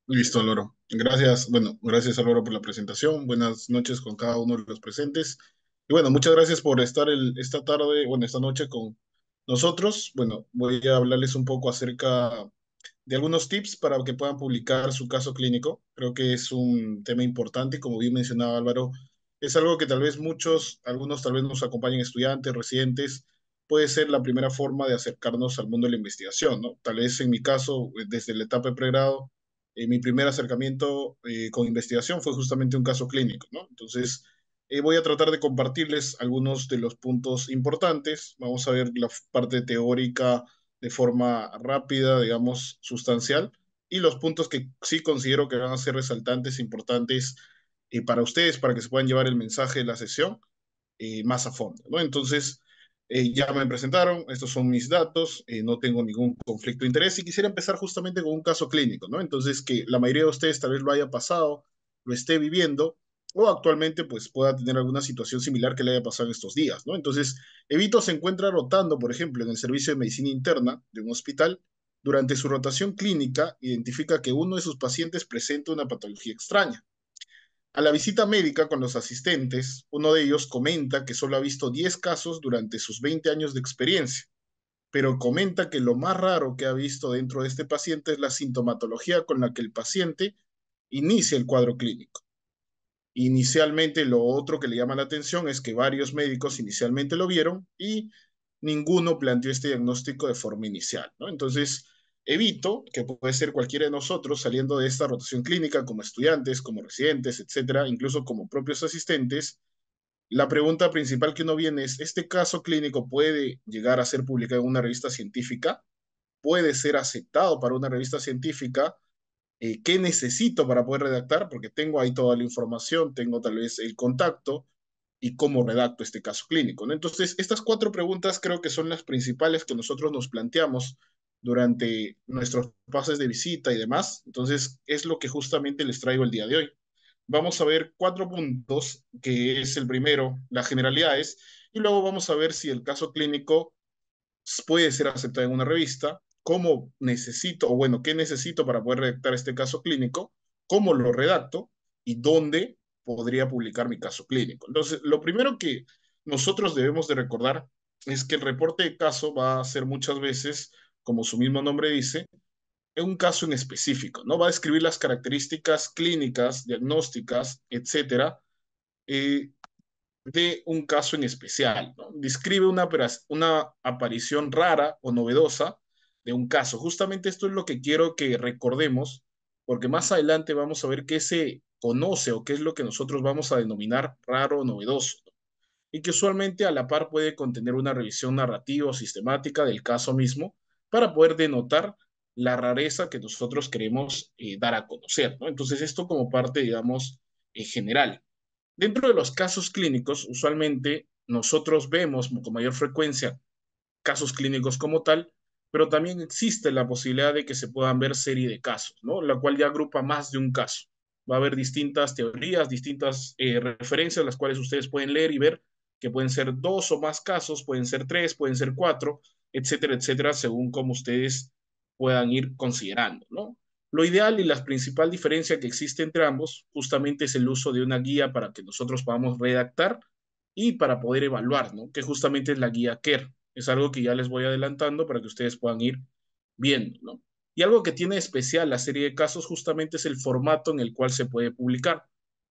Listo, Álvaro. Gracias, bueno, gracias Álvaro por la presentación. Buenas noches con cada uno de los presentes. Y bueno, muchas gracias por estar esta tarde, bueno, esta noche con nosotros. Bueno, voy a hablarles un poco acerca de algunos tips para que puedan publicar su caso clínico. Creo que es un tema importante y como bien mencionaba Álvaro, es algo que tal vez muchos, algunos tal vez nos acompañen estudiantes, residentes, puede ser la primera forma de acercarnos al mundo de la investigación, ¿no? Tal vez en mi caso, desde la etapa de pregrado, mi primer acercamiento con investigación fue justamente un caso clínico, ¿no? Entonces, voy a tratar de compartirles algunos de los puntos importantes. Vamos a ver la parte teórica de forma rápida, digamos, sustancial, y los puntos que sí considero que van a ser resaltantes, importantes para ustedes, para que se puedan llevar el mensaje de la sesión más a fondo, ¿no? Entonces, ya me presentaron, estos son mis datos, no tengo ningún conflicto de interés y quisiera empezar justamente con un caso clínico, ¿no? Entonces, que la mayoría de ustedes tal vez lo haya pasado, lo esté viviendo o actualmente pues pueda tener alguna situación similar que le haya pasado en estos días, ¿no? Entonces, Evito se encuentra rotando, por ejemplo, en el servicio de medicina interna de un hospital. Durante su rotación clínica, identifica que uno de sus pacientes presenta una patología extraña. A la visita médica con los asistentes, uno de ellos comenta que solo ha visto 10 casos durante sus 20 años de experiencia, pero comenta que lo más raro que ha visto dentro de este paciente es la sintomatología con la que el paciente inicia el cuadro clínico. Inicialmente, lo otro que le llama la atención es que varios médicos inicialmente lo vieron y ninguno planteó este diagnóstico de forma inicial, ¿no? Entonces, evito que puede ser cualquiera de nosotros saliendo de esta rotación clínica como estudiantes, como residentes, etcétera, incluso como propios asistentes. La pregunta principal que uno viene es, ¿este caso clínico puede llegar a ser publicado en una revista científica? ¿Puede ser aceptado para una revista científica? ¿Qué necesito para poder redactar? Porque tengo ahí toda la información, tengo tal vez el contacto y cómo redacto este caso clínico, ¿no? Entonces, estas cuatro preguntas creo que son las principales que nosotros nos planteamos durante nuestros pases de visita y demás. Entonces, es lo que justamente les traigo el día de hoy. Vamos a ver cuatro puntos, que es el primero, las generalidades, y luego vamos a ver si el caso clínico puede ser aceptado en una revista, cómo necesito, o bueno, qué necesito para poder redactar este caso clínico, cómo lo redacto y dónde podría publicar mi caso clínico. Entonces, lo primero que nosotros debemos de recordar es que el reporte de caso va a ser muchas veces, como su mismo nombre dice, un caso en específico, ¿no? Va a describir las características clínicas, diagnósticas, etcétera, eh, de un caso en especial, ¿no? Describe una aparición rara o novedosa de un caso. Justamente esto es lo que quiero que recordemos, porque más adelante vamos a ver qué se conoce o qué es lo que nosotros vamos a denominar raro o novedoso, ¿no? Y que usualmente a la par puede contener una revisión narrativa o sistemática del caso mismo para poder denotar la rareza que nosotros queremos dar a conocer, ¿no? Entonces, esto como parte, digamos, general. Dentro de los casos clínicos, usualmente nosotros vemos con mayor frecuencia casos clínicos como tal, pero también existe la posibilidad de que se puedan ver serie de casos, ¿no? La cual ya agrupa más de un caso. Va a haber distintas teorías, distintas referencias, las cuales ustedes pueden leer y ver que pueden ser dos o más casos, pueden ser tres, pueden ser cuatro, etcétera, etcétera, según como ustedes puedan ir considerando, ¿no? Lo ideal y la principal diferencia que existe entre ambos justamente es el uso de una guía para que nosotros podamos redactar y para poder evaluar, ¿no? Que justamente es la guía KER. Es algo que ya les voy adelantando para que ustedes puedan ir viendo, ¿no? Y algo que tiene especial la serie de casos justamente es el formato en el cual se puede publicar.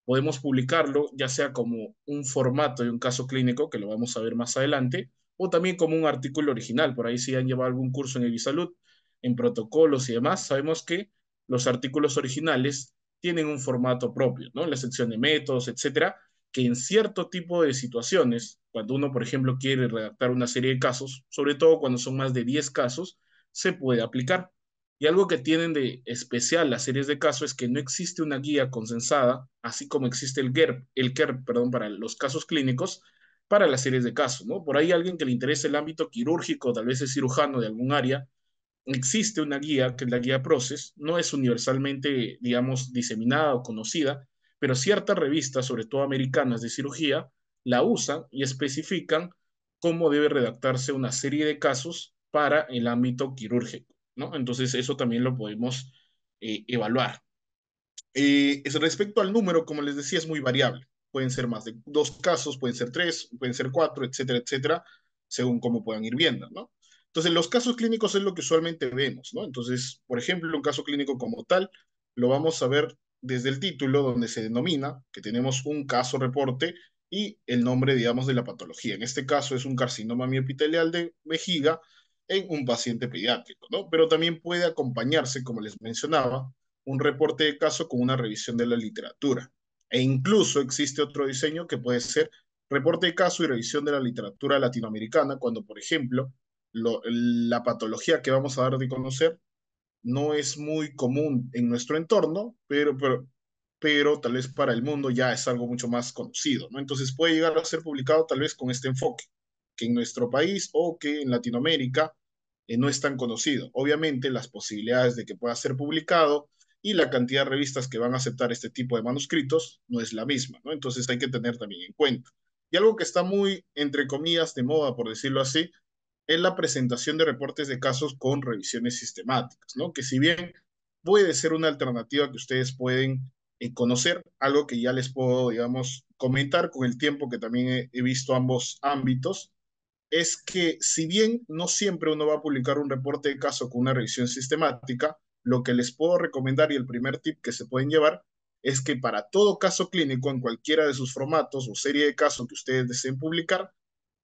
Podemos publicarlo ya sea como un formato de un caso clínico, que lo vamos a ver más adelante, o también como un artículo original. Por ahí si han llevado algún curso en Evisalud, en protocolos y demás, sabemos que los artículos originales tienen un formato propio, ¿no? En la sección de métodos, etcétera, que en cierto tipo de situaciones, cuando uno, por ejemplo, quiere redactar una serie de casos, sobre todo cuando son más de 10 casos, se puede aplicar. Y algo que tienen de especial las series de casos es que no existe una guía consensada, así como existe el KERP, perdón, para los casos clínicos, para las series de casos, ¿no? Por ahí alguien que le interese el ámbito quirúrgico, tal vez es cirujano de algún área, existe una guía, que es la guía Proces, no es universalmente, digamos, diseminada o conocida, pero ciertas revistas, sobre todo americanas de cirugía, la usan y especifican cómo debe redactarse una serie de casos para el ámbito quirúrgico, ¿no? Entonces, eso también lo podemos evaluar. Respecto al número, como les decía, es muy variable. Pueden ser más de dos casos, pueden ser tres, pueden ser cuatro, etcétera, etcétera, según cómo puedan ir viendo, ¿no? Entonces, los casos clínicos es lo que usualmente vemos, ¿no? Entonces, por ejemplo, un caso clínico como tal, lo vamos a ver desde el título, donde se denomina que tenemos un caso reporte y el nombre, digamos, de la patología. En este caso es un carcinoma miopitelial de vejiga en un paciente pediátrico, ¿no? Pero también puede acompañarse, como les mencionaba, un reporte de caso con una revisión de la literatura. E incluso existe otro diseño que puede ser reporte de caso y revisión de la literatura latinoamericana, cuando, por ejemplo, la patología que vamos a dar de conocer no es muy común en nuestro entorno, pero tal vez para el mundo ya es algo mucho más conocido, ¿no? Entonces puede llegar a ser publicado tal vez con este enfoque, que en nuestro país o que en Latinoamérica no es tan conocido. Obviamente las posibilidades de que pueda ser publicado y la cantidad de revistas que van a aceptar este tipo de manuscritos no es la misma, ¿no? Entonces hay que tener también en cuenta. Y algo que está muy, entre comillas, de moda, por decirlo así, es la presentación de reportes de casos con revisiones sistemáticas, ¿no? Que si bien puede ser una alternativa que ustedes pueden conocer, algo que ya les puedo, digamos, comentar con el tiempo que también he visto ambos ámbitos, es que si bien no siempre uno va a publicar un reporte de caso con una revisión sistemática, lo que les puedo recomendar y el primer tip que se pueden llevar es que para todo caso clínico en cualquiera de sus formatos o serie de casos que ustedes deseen publicar,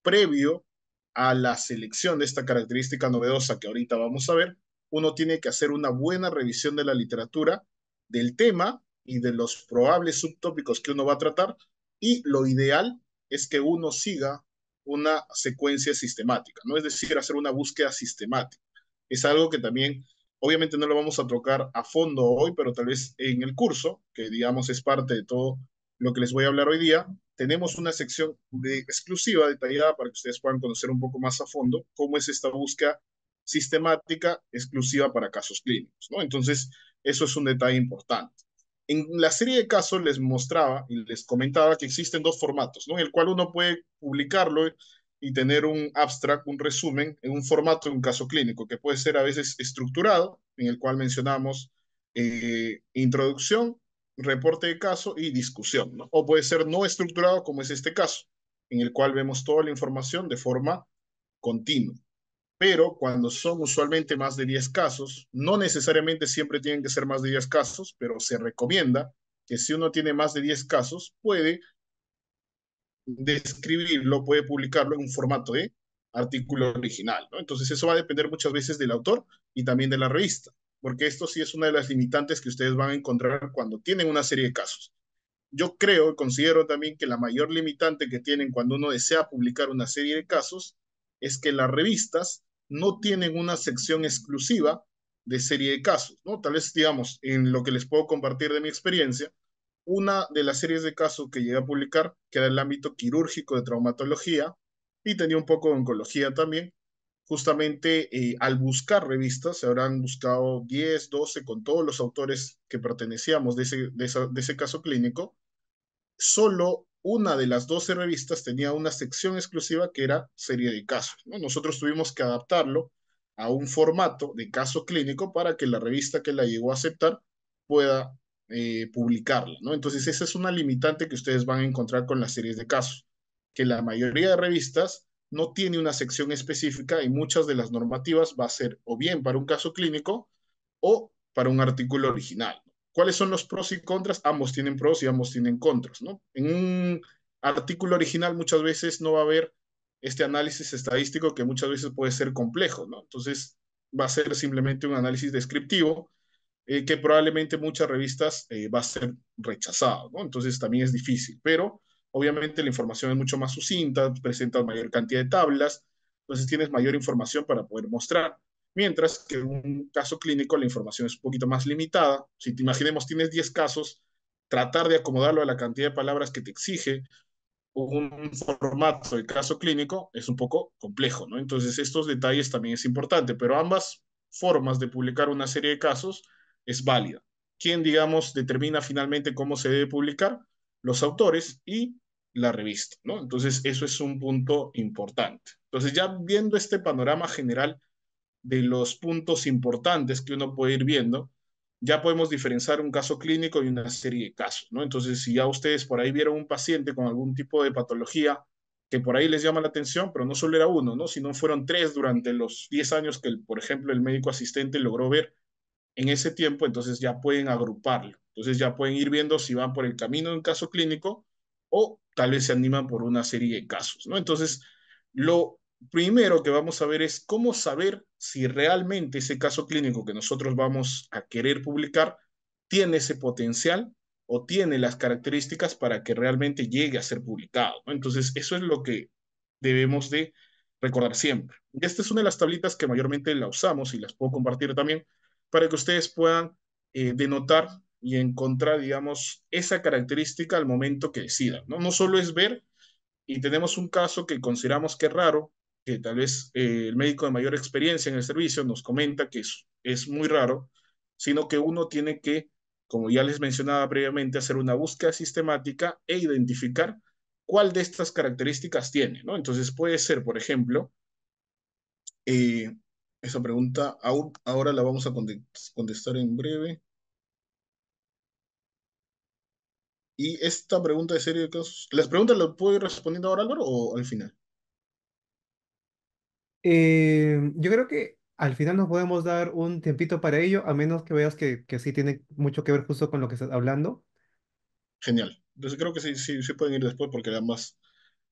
previo a la selección de esta característica novedosa que ahorita vamos a ver, uno tiene que hacer una buena revisión de la literatura, del tema y de los probables subtópicos que uno va a tratar, y lo ideal es que uno siga una secuencia sistemática, ¿no? Es decir, hacer una búsqueda sistemática. Es algo que también, obviamente no lo vamos a tocar a fondo hoy, pero tal vez en el curso, que digamos es parte de todo lo que les voy a hablar hoy día, tenemos una sección exclusiva, detallada, para que ustedes puedan conocer un poco más a fondo cómo es esta búsqueda sistemática exclusiva para casos clínicos, ¿no? Entonces, eso es un detalle importante. En la serie de casos les mostraba y les comentaba que existen dos formatos, ¿no? En el cual uno puede publicarlo y tener un abstract, un resumen, en un formato de un caso clínico, que puede ser a veces estructurado, en el cual mencionamos introducción, reporte de caso y discusión, ¿no? O puede ser no estructurado, como es este caso, en el cual vemos toda la información de forma continua. Pero cuando son usualmente más de 10 casos, no necesariamente siempre tienen que ser más de 10 casos, pero se recomienda que si uno tiene más de 10 casos, puede describirlo, puede publicarlo en un formato de artículo original, ¿no? Entonces eso va a depender muchas veces del autor y también de la revista, porque esto sí es una de las limitantes que ustedes van a encontrar cuando tienen una serie de casos. Yo creo y considero también que la mayor limitante que tienen cuando uno desea publicar una serie de casos es que las revistas no tienen una sección exclusiva de serie de casos, ¿no? Tal vez, digamos, en lo que les puedo compartir de mi experiencia, una de las series de casos que llegué a publicar, que era el ámbito quirúrgico de traumatología, y tenía un poco de oncología también, justamente al buscar revistas, se habrán buscado 10, 12 con todos los autores que pertenecíamos de ese caso clínico, solo una de las 12 revistas tenía una sección exclusiva que era serie de casos, ¿no? Nosotros tuvimos que adaptarlo a un formato de caso clínico para que la revista que la llegó a aceptar pueda publicarla, ¿no? Entonces esa es una limitante que ustedes van a encontrar con las series de casos, que la mayoría de revistas no tiene una sección específica y muchas de las normativas va a ser o bien para un caso clínico o para un artículo original. ¿Cuáles son los pros y contras? Ambos tienen pros y ambos tienen contras, ¿no? En un artículo original muchas veces no va a haber este análisis estadístico que muchas veces puede ser complejo, ¿no? Entonces va a ser simplemente un análisis descriptivo que probablemente muchas revistas va a ser rechazado, ¿no? Entonces también es difícil, pero obviamente la información es mucho más sucinta, presenta mayor cantidad de tablas, entonces tienes mayor información para poder mostrar. Mientras que en un caso clínico la información es un poquito más limitada. Si te imaginemos, tienes 10 casos, tratar de acomodarlo a la cantidad de palabras que te exige un formato de caso clínico es un poco complejo, ¿no? Entonces, estos detalles también es importante, pero ambas formas de publicar una serie de casos es válida. ¿Quién, digamos, determina finalmente cómo se debe publicar? Los autores y la revista, ¿no? Entonces, eso es un punto importante. Entonces, ya viendo este panorama general de los puntos importantes que uno puede ir viendo, ya podemos diferenciar un caso clínico y una serie de casos, ¿no? Entonces, si ya ustedes por ahí vieron un paciente con algún tipo de patología que por ahí les llama la atención, pero no solo era uno, ¿no? Sino fueron tres durante los 10 años que, por ejemplo, el médico asistente logró ver en ese tiempo, entonces ya pueden agruparlo. Entonces ya pueden ir viendo si van por el camino de un caso clínico o tal vez se animan por una serie de casos, ¿no? Entonces, lo primero que vamos a ver es cómo saber si realmente ese caso clínico que nosotros vamos a querer publicar tiene ese potencial o tiene las características para que realmente llegue a ser publicado, ¿no? Entonces, eso es lo que debemos de recordar siempre. Y esta es una de las tablitas que mayormente la usamos y las puedo compartir también para que ustedes puedan denotar y encontrar, digamos, esa característica al momento que decidan, ¿no? No solo es ver y tenemos un caso que consideramos que es raro, que tal vez el médico de mayor experiencia en el servicio nos comenta que es muy raro, sino que uno tiene que, como ya les mencionaba previamente, hacer una búsqueda sistemática e identificar cuál de estas características tiene, ¿no? Entonces puede ser, por ejemplo, eh, esa pregunta ahora la vamos a contestar en breve. Y esta pregunta de serie de casos, ¿las preguntas las puedo ir respondiendo ahora, Álvaro, o al final? Yo creo que al final nos podemos dar un tiempito para ello, a menos que veas que sí tiene mucho que ver justo con lo que estás hablando. Genial. Entonces creo que sí, sí, sí pueden ir después porque ambas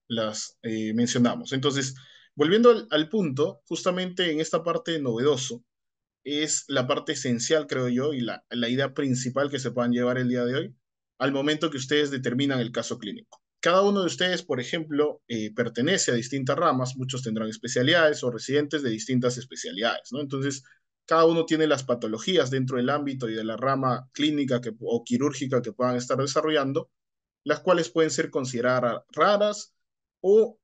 las mencionamos. Entonces, volviendo al punto, justamente en esta parte novedoso, es la parte esencial, creo yo, y la idea principal que se puedan llevar el día de hoy al momento que ustedes determinan el caso clínico. Cada uno de ustedes, por ejemplo, pertenece a distintas ramas, muchos tendrán especialidades o residentes de distintas especialidades, ¿no? Entonces, cada uno tiene las patologías dentro del ámbito y de la rama clínica o quirúrgica que puedan estar desarrollando, las cuales pueden ser consideradas raras o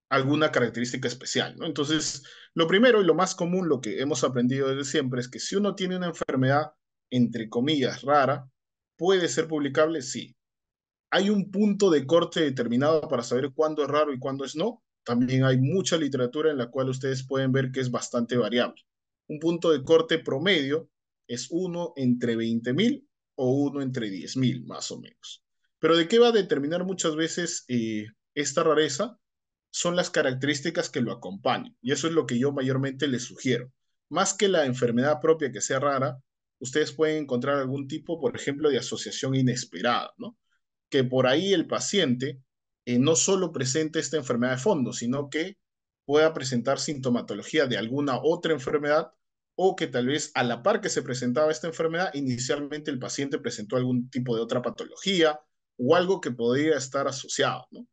alguna característica especial, ¿no? Entonces, lo primero y lo más común, lo que hemos aprendido desde siempre, es que si uno tiene una enfermedad, entre comillas, rara, ¿puede ser publicable? Sí. ¿Hay un punto de corte determinado para saber cuándo es raro y cuándo es no? También hay mucha literatura en la cual ustedes pueden ver que es bastante variable. Un punto de corte promedio es uno entre 20.000 o uno entre 10.000, más o menos. Pero ¿de qué va a determinar muchas veces esta rareza? Son las características que lo acompañan. Y eso es lo que yo mayormente les sugiero. Más que la enfermedad propia que sea rara, ustedes pueden encontrar algún tipo, por ejemplo, de asociación inesperada, ¿no? Que por ahí el paciente no solo presente esta enfermedad de fondo, sino que pueda presentar sintomatología de alguna otra enfermedad o que tal vez a la par que se presentaba esta enfermedad, inicialmente el paciente presentó algún tipo de otra patología o algo que podría estar asociado, ¿no?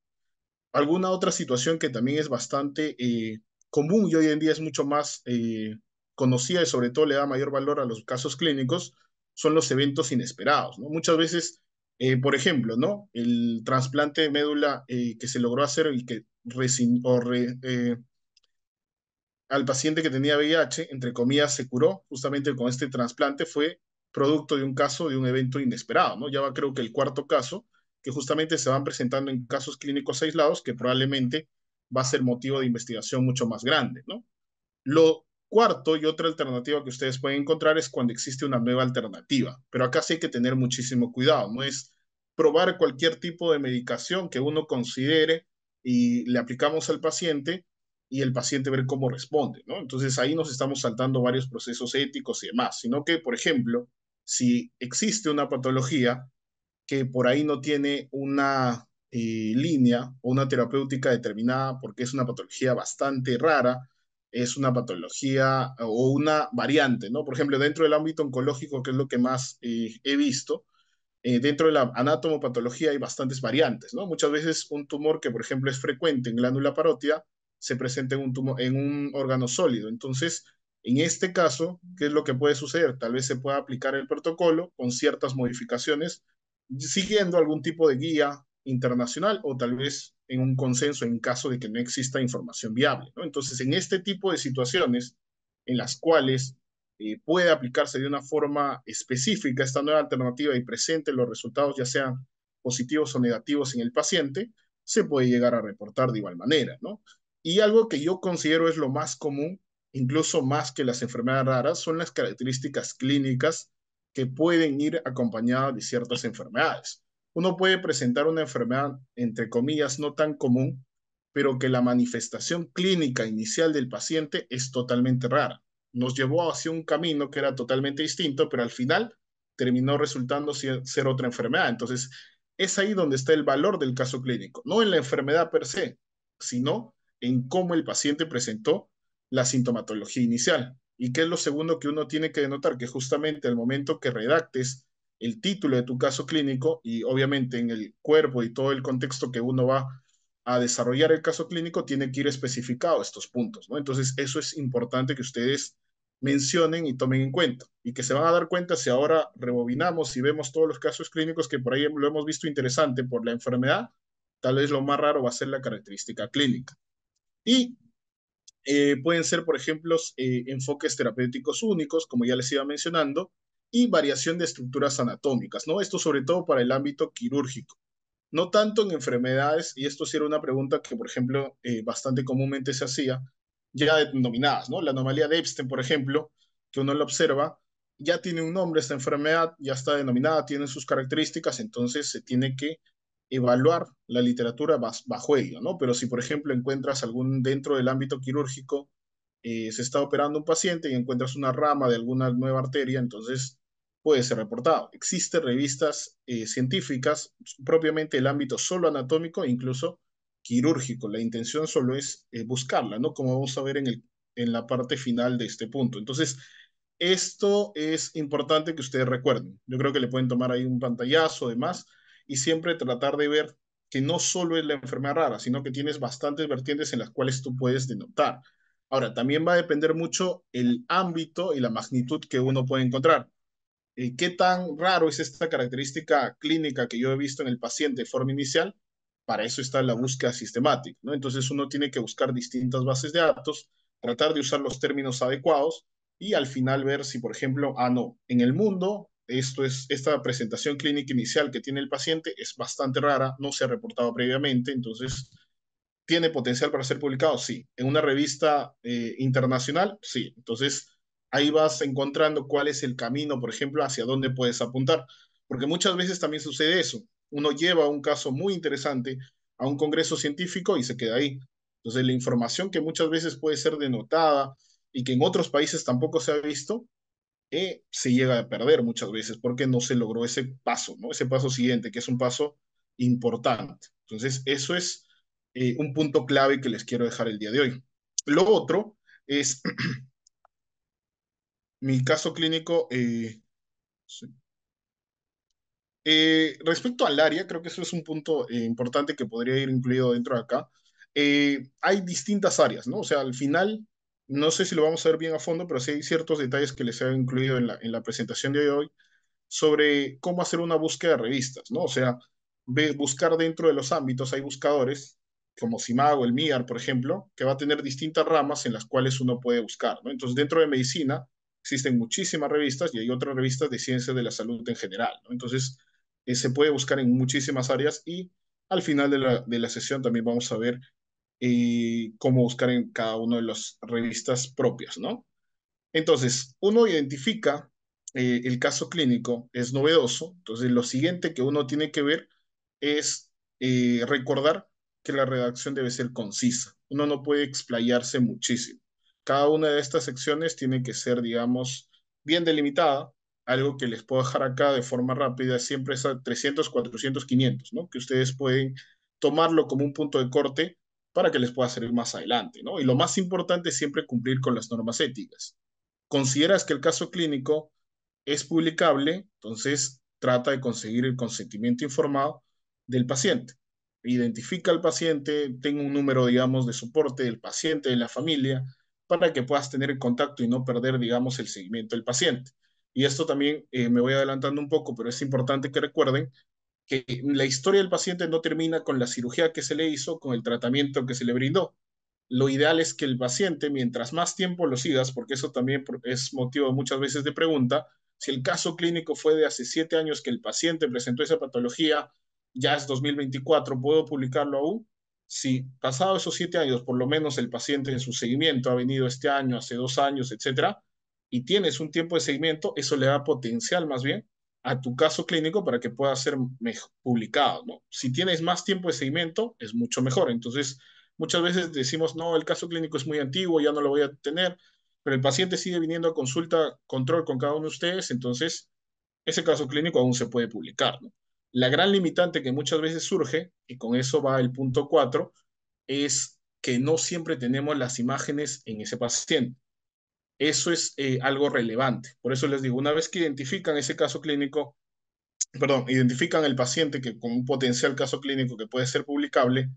Alguna otra situación que también es bastante común y hoy en día es mucho más conocida y sobre todo le da mayor valor a los casos clínicos son los eventos inesperados, ¿no? Muchas veces, por ejemplo, ¿no? El trasplante de médula que se logró hacer y que al paciente que tenía VIH, entre comillas, se curó justamente con este trasplante fue producto de un caso, de un evento inesperado, ¿no? Ya va creo que el cuarto caso, que justamente se van presentando en casos clínicos aislados que probablemente va a ser motivo de investigación mucho más grande, ¿no? Lo cuarto y otra alternativa que ustedes pueden encontrar es cuando existe una nueva alternativa, pero acá sí hay que tener muchísimo cuidado, no es probar cualquier tipo de medicación que uno considere y le aplicamos al paciente y el paciente ver cómo responde, ¿no? Entonces ahí nos estamos saltando varios procesos éticos y demás, sino que, por ejemplo, si existe una patología que por ahí no tiene una línea o una terapéutica determinada porque es una patología bastante rara, es una patología o una variante, ¿no? Por ejemplo, dentro del ámbito oncológico, que es lo que más he visto, dentro de la anatomopatología hay bastantes variantes, ¿no? Muchas veces un tumor que, por ejemplo, es frecuente en glándula parótida se presenta en un órgano sólido. Entonces, en este caso, ¿qué es lo que puede suceder? Tal vez se pueda aplicar el protocolo con ciertas modificaciones, siguiendo algún tipo de guía internacional o tal vez en un consenso en caso de que no exista información viable, ¿no? Entonces, en este tipo de situaciones en las cuales puede aplicarse de una forma específica esta nueva alternativa y presente los resultados, ya sean positivos o negativos en el paciente, se puede llegar a reportar de igual manera, ¿no? Y algo que yo considero es lo más común incluso más que las enfermedades raras, son las características clínicas que pueden ir acompañadas de ciertas enfermedades. Uno puede presentar una enfermedad, entre comillas, no tan común, pero que la manifestación clínica inicial del paciente es totalmente rara. Nos llevó hacia un camino que era totalmente distinto, pero al final terminó resultando ser otra enfermedad. Entonces, es ahí donde está el valor del caso clínico, no en la enfermedad per se, sino en cómo el paciente presentó la sintomatología inicial. ¿Y qué es lo segundo que uno tiene que denotar? Que justamente al momento que redactes el título de tu caso clínico y obviamente en el cuerpo y todo el contexto que uno va a desarrollar el caso clínico, tiene que ir especificado estos puntos, ¿no? Entonces, eso es importante que ustedes mencionen y tomen en cuenta y que se van a dar cuenta si ahora rebobinamos y vemos todos los casos clínicos que por ahí lo hemos visto interesante por la enfermedad, tal vez lo más raro va a ser la característica clínica. Y pueden ser, por ejemplo, enfoques terapéuticos únicos, como ya les iba mencionando, y variación de estructuras anatómicas, ¿no? Esto sobre todo para el ámbito quirúrgico. No tanto en enfermedades, y esto sí era una pregunta que, por ejemplo, bastante comúnmente se hacía, ya denominadas, ¿no? La anomalía de Epstein, por ejemplo, que uno la observa, ya tiene un nombre esta enfermedad, ya está denominada, tiene sus características, entonces se tiene que evaluar la literatura bajo ello, ¿no? Pero si, por ejemplo, encuentras algún dentro del ámbito quirúrgico, se está operando un paciente y encuentras una rama de alguna nueva arteria, entonces puede ser reportado. Existen revistas científicas, propiamente el ámbito solo anatómico e incluso quirúrgico. La intención solo es buscarla, ¿no? Como vamos a ver en la parte final de este punto. Entonces, esto es importante que ustedes recuerden. Yo creo que le pueden tomar ahí un pantallazo, demás, y siempre tratar de ver que no solo es la enfermedad rara, sino que tienes bastantes vertientes en las cuales tú puedes denotar. Ahora, también va a depender mucho el ámbito y la magnitud que uno puede encontrar. ¿Qué tan raro es esta característica clínica que yo he visto en el paciente de forma inicial? Para eso está la búsqueda sistemática, ¿no? Entonces uno tiene que buscar distintas bases de datos, tratar de usar los términos adecuados y al final ver si, por ejemplo, no, en el mundo esta presentación clínica inicial que tiene el paciente es bastante rara, no se ha reportado previamente, entonces ¿tiene potencial para ser publicado? Sí. ¿En una revista internacional? Sí. Entonces, ahí vas encontrando cuál es el camino, por ejemplo, hacia dónde puedes apuntar. Porque muchas veces también sucede eso. Uno lleva un caso muy interesante a un congreso científico y se queda ahí. Entonces, la información que muchas veces puede ser denotada y que en otros países tampoco se ha visto, se llega a perder muchas veces porque no se logró ese paso, ¿no? Ese paso siguiente, que es un paso importante. Entonces, eso es un punto clave que les quiero dejar el día de hoy. Lo otro es mi caso clínico. Sí. Respecto al área, creo que eso es un punto importante que podría ir incluido dentro de acá. Hay distintas áreas, ¿no? O sea, al final, no sé si lo vamos a ver bien a fondo, pero sí hay ciertos detalles que les he incluido en la presentación de hoy sobre cómo hacer una búsqueda de revistas, ¿no? O sea, buscar dentro de los ámbitos, hay buscadores como Simago, el MIAR, por ejemplo, que va a tener distintas ramas en las cuales uno puede buscar, ¿no? Entonces, dentro de medicina existen muchísimas revistas y hay otras revistas de ciencias de la salud en general, ¿no? Entonces, se puede buscar en muchísimas áreas y al final de la sesión también vamos a ver cómo buscar en cada una de las revistas propias, ¿no? Entonces, uno identifica el caso clínico, es novedoso, entonces lo siguiente que uno tiene que ver es recordar que la redacción debe ser concisa. Uno no puede explayarse muchísimo. Cada una de estas secciones tiene que ser, digamos, bien delimitada. Algo que les puedo dejar acá de forma rápida siempre es a 300, 400, 500, ¿no? Que ustedes pueden tomarlo como un punto de corte para que les pueda servir más adelante, ¿no? Y lo más importante es siempre cumplir con las normas éticas. Consideras que el caso clínico es publicable, entonces trata de conseguir el consentimiento informado del paciente. Identifica al paciente, tenga un número, digamos, de soporte del paciente, de la familia, para que puedas tener el contacto y no perder, digamos, el seguimiento del paciente. Y esto también me voy adelantando un poco, pero es importante que recuerden que la historia del paciente no termina con la cirugía que se le hizo, con el tratamiento que se le brindó. Lo ideal es que el paciente, mientras más tiempo lo sigas, porque eso también es motivo muchas veces de pregunta, si el caso clínico fue de hace 7 años que el paciente presentó esa patología, ya es 2024, ¿puedo publicarlo aún? Si pasado esos 7 años, por lo menos el paciente en su seguimiento ha venido este año, hace 2 años, etcétera, y tienes un tiempo de seguimiento, eso le da potencial más bien a tu caso clínico para que pueda ser publicado, ¿no? Si tienes más tiempo de seguimiento, es mucho mejor. Entonces, muchas veces decimos, no, el caso clínico es muy antiguo, ya no lo voy a tener, pero el paciente sigue viniendo a consulta, control con cada uno de ustedes, entonces ese caso clínico aún se puede publicar, ¿no? La gran limitante que muchas veces surge, y con eso va el punto 4, es que no siempre tenemos las imágenes en ese paciente. Eso es algo relevante. Por eso les digo, una vez que identifican ese caso clínico, perdón, identifican el paciente que con un potencial caso clínico que puede ser publicable,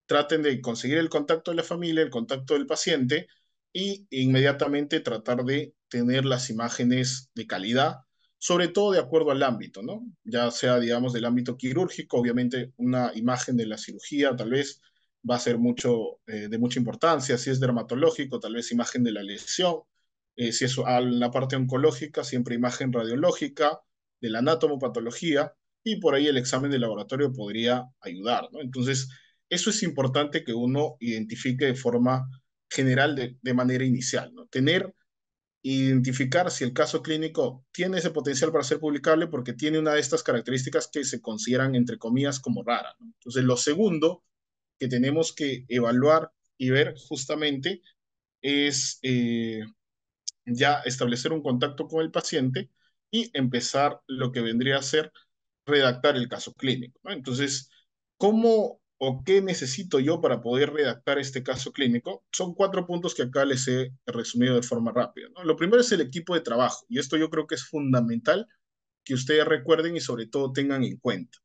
traten de conseguir el contacto de la familia, el contacto del paciente y inmediatamente tratar de tener las imágenes de calidad, sobre todo de acuerdo al ámbito, ¿no? Ya sea, digamos, del ámbito quirúrgico, obviamente una imagen de la cirugía tal vez va a ser de mucha importancia, si es dermatológico, tal vez imagen de la lesión, si es a la parte oncológica, siempre imagen radiológica, de la anatomopatología, y por ahí el examen de laboratorio podría ayudar, ¿no? Entonces, eso es importante que uno identifique de forma general, de manera inicial, ¿no? Identificar si el caso clínico tiene ese potencial para ser publicable porque tiene una de estas características que se consideran, entre comillas, como raras, ¿no? Entonces, lo segundo que tenemos que evaluar y ver justamente es ya establecer un contacto con el paciente y empezar lo que vendría a ser redactar el caso clínico, ¿no? Entonces, ¿cómo o qué necesito yo para poder redactar este caso clínico? Son 4 puntos que acá les he resumido de forma rápida, ¿no? Lo primero es el equipo de trabajo, y esto yo creo que es fundamental que ustedes recuerden y sobre todo tengan en cuenta.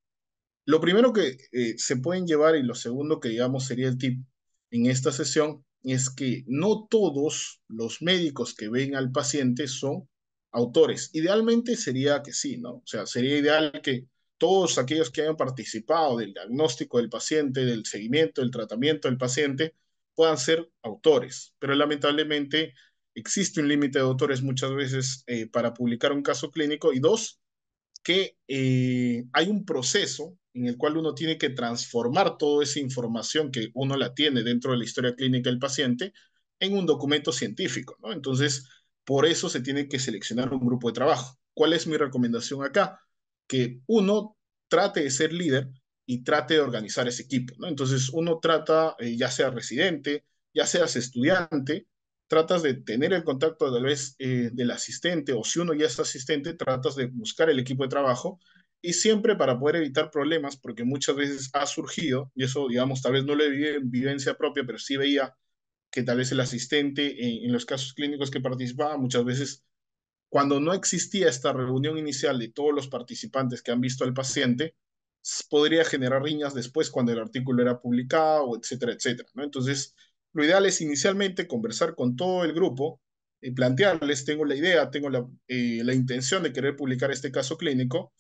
Lo primero que se pueden llevar y lo segundo que digamos sería el tip en esta sesión es que no todos los médicos que ven al paciente son autores. Idealmente sería que sí, ¿no? O sea, sería ideal que todos aquellos que hayan participado del diagnóstico del paciente, del seguimiento, del tratamiento del paciente, puedan ser autores. Pero lamentablemente existe un límite de autores muchas veces para publicar un caso clínico y dos, que hay un proceso en el cual uno tiene que transformar toda esa información que uno la tiene dentro de la historia clínica del paciente en un documento científico, ¿no? Entonces, por eso se tiene que seleccionar un grupo de trabajo. ¿Cuál es mi recomendación acá? Que uno trate de ser líder y trate de organizar ese equipo, ¿no? Entonces, uno trata, ya sea residente, ya seas estudiante, tratas de tener el contacto tal vez del asistente o si uno ya es asistente, tratas de buscar el equipo de trabajo y siempre para poder evitar problemas, porque muchas veces ha surgido, y eso digamos tal vez no lo viví en vivencia propia, pero sí veía que tal vez el asistente en los casos clínicos que participaba muchas veces cuando no existía esta reunión inicial de todos los participantes que han visto al paciente, podría generar riñas después cuando el artículo era publicado, etcétera, etcétera, ¿no? Entonces, lo ideal es inicialmente conversar con todo el grupo, plantearles, tengo la idea, tengo la intención de querer publicar este caso clínico,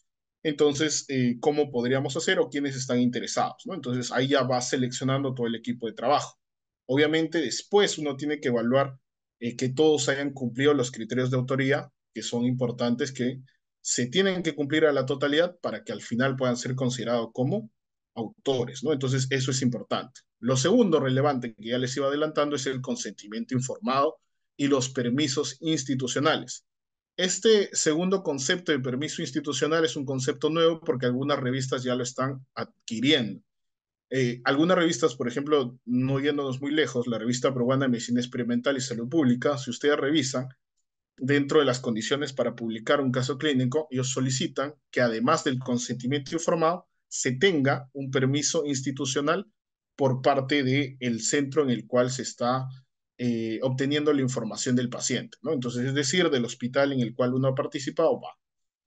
entonces, ¿cómo podríamos hacer o quiénes están interesados, ¿no? Entonces, ahí ya va seleccionando todo el equipo de trabajo. Obviamente, después uno tiene que evaluar que todos hayan cumplido los criterios de autoría que son importantes, que se tienen que cumplir a la totalidad para que al final puedan ser considerados como autores, ¿no? Entonces, eso es importante. Lo segundo relevante que ya les iba adelantando es el consentimiento informado y los permisos institucionales. Este segundo concepto de permiso institucional es un concepto nuevo porque algunas revistas ya lo están adquiriendo. Algunas revistas, por ejemplo, no yéndonos muy lejos, la revista peruana de Medicina Experimental y Salud Pública, si ustedes revisan, dentro de las condiciones para publicar un caso clínico, ellos solicitan que además del consentimiento informado, se tenga un permiso institucional por parte del centro en el cual se está obteniendo la información del paciente, ¿no? Entonces, es decir, del hospital en el cual uno ha participado, va.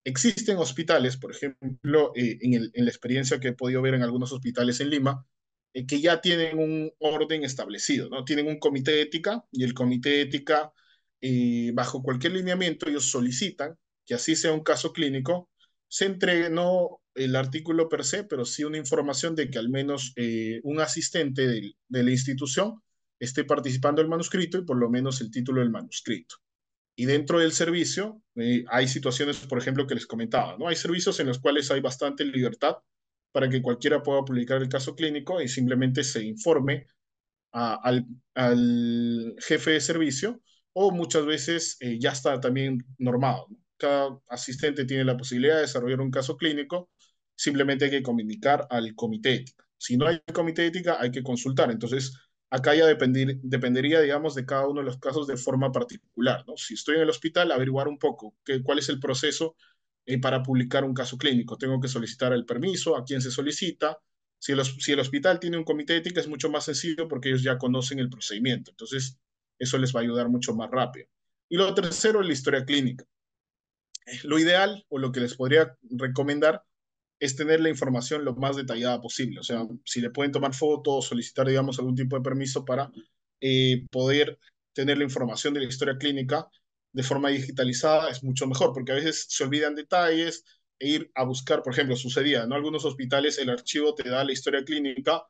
Existen hospitales, por ejemplo, en la experiencia que he podido ver en algunos hospitales en Lima, que ya tienen un orden establecido, ¿no? Tienen un comité de ética y el comité de ética, bajo cualquier lineamiento, ellos solicitan que así sea un caso clínico, se entregue no el artículo per se, pero sí una información de que al menos un asistente de la institución esté participando del manuscrito y por lo menos el título del manuscrito. Y dentro del servicio hay situaciones, por ejemplo, que les comentaba, ¿no? Hay servicios en los cuales hay bastante libertad para que cualquiera pueda publicar el caso clínico y simplemente se informe al jefe de servicio, o muchas veces ya está también normado, ¿no? Cada asistente tiene la posibilidad de desarrollar un caso clínico, simplemente hay que comunicar al comité ético. Si no hay comité ética, hay que consultar. Entonces, acá ya dependería, digamos, de cada uno de los casos de forma particular, ¿no? Si estoy en el hospital, averiguar un poco cuál es el proceso para publicar un caso clínico. Tengo que solicitar el permiso, a quién se solicita. Si el hospital tiene un comité de ética es mucho más sencillo porque ellos ya conocen el procedimiento. Entonces, eso les va a ayudar mucho más rápido. Y lo tercero es la historia clínica. Lo ideal o lo que les podría recomendar es tener la información lo más detallada posible. O sea, si le pueden tomar fotos, solicitar, digamos, algún tipo de permiso para poder tener la información de la historia clínica de forma digitalizada, es mucho mejor, porque a veces se olvidan detalles e ir a buscar, por ejemplo, sucedía, ¿no? Algunos hospitales el archivo te da la historia clínica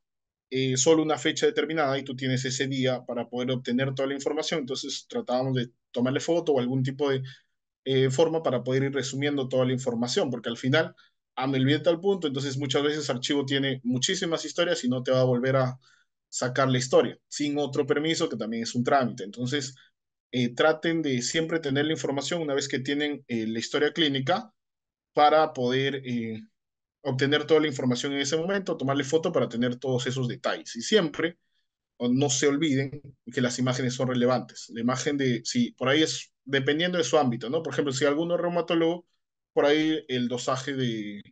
solo una fecha determinada y tú tienes ese día para poder obtener toda la información. Entonces tratábamos de tomarle foto o algún tipo de forma para poder ir resumiendo toda la información, porque al final, me olvidé tal punto, entonces muchas veces archivo tiene muchísimas historias y no te va a volver a sacar la historia, sin otro permiso, que también es un trámite. Entonces, traten de siempre tener la información una vez que tienen la historia clínica para poder obtener toda la información en ese momento, tomarle foto para tener todos esos detalles. Y siempre o no se olviden que las imágenes son relevantes. La imagen de, si por ahí es, dependiendo de su ámbito, ¿no? Por ejemplo, si alguno es reumatólogo, por ahí el dosaje de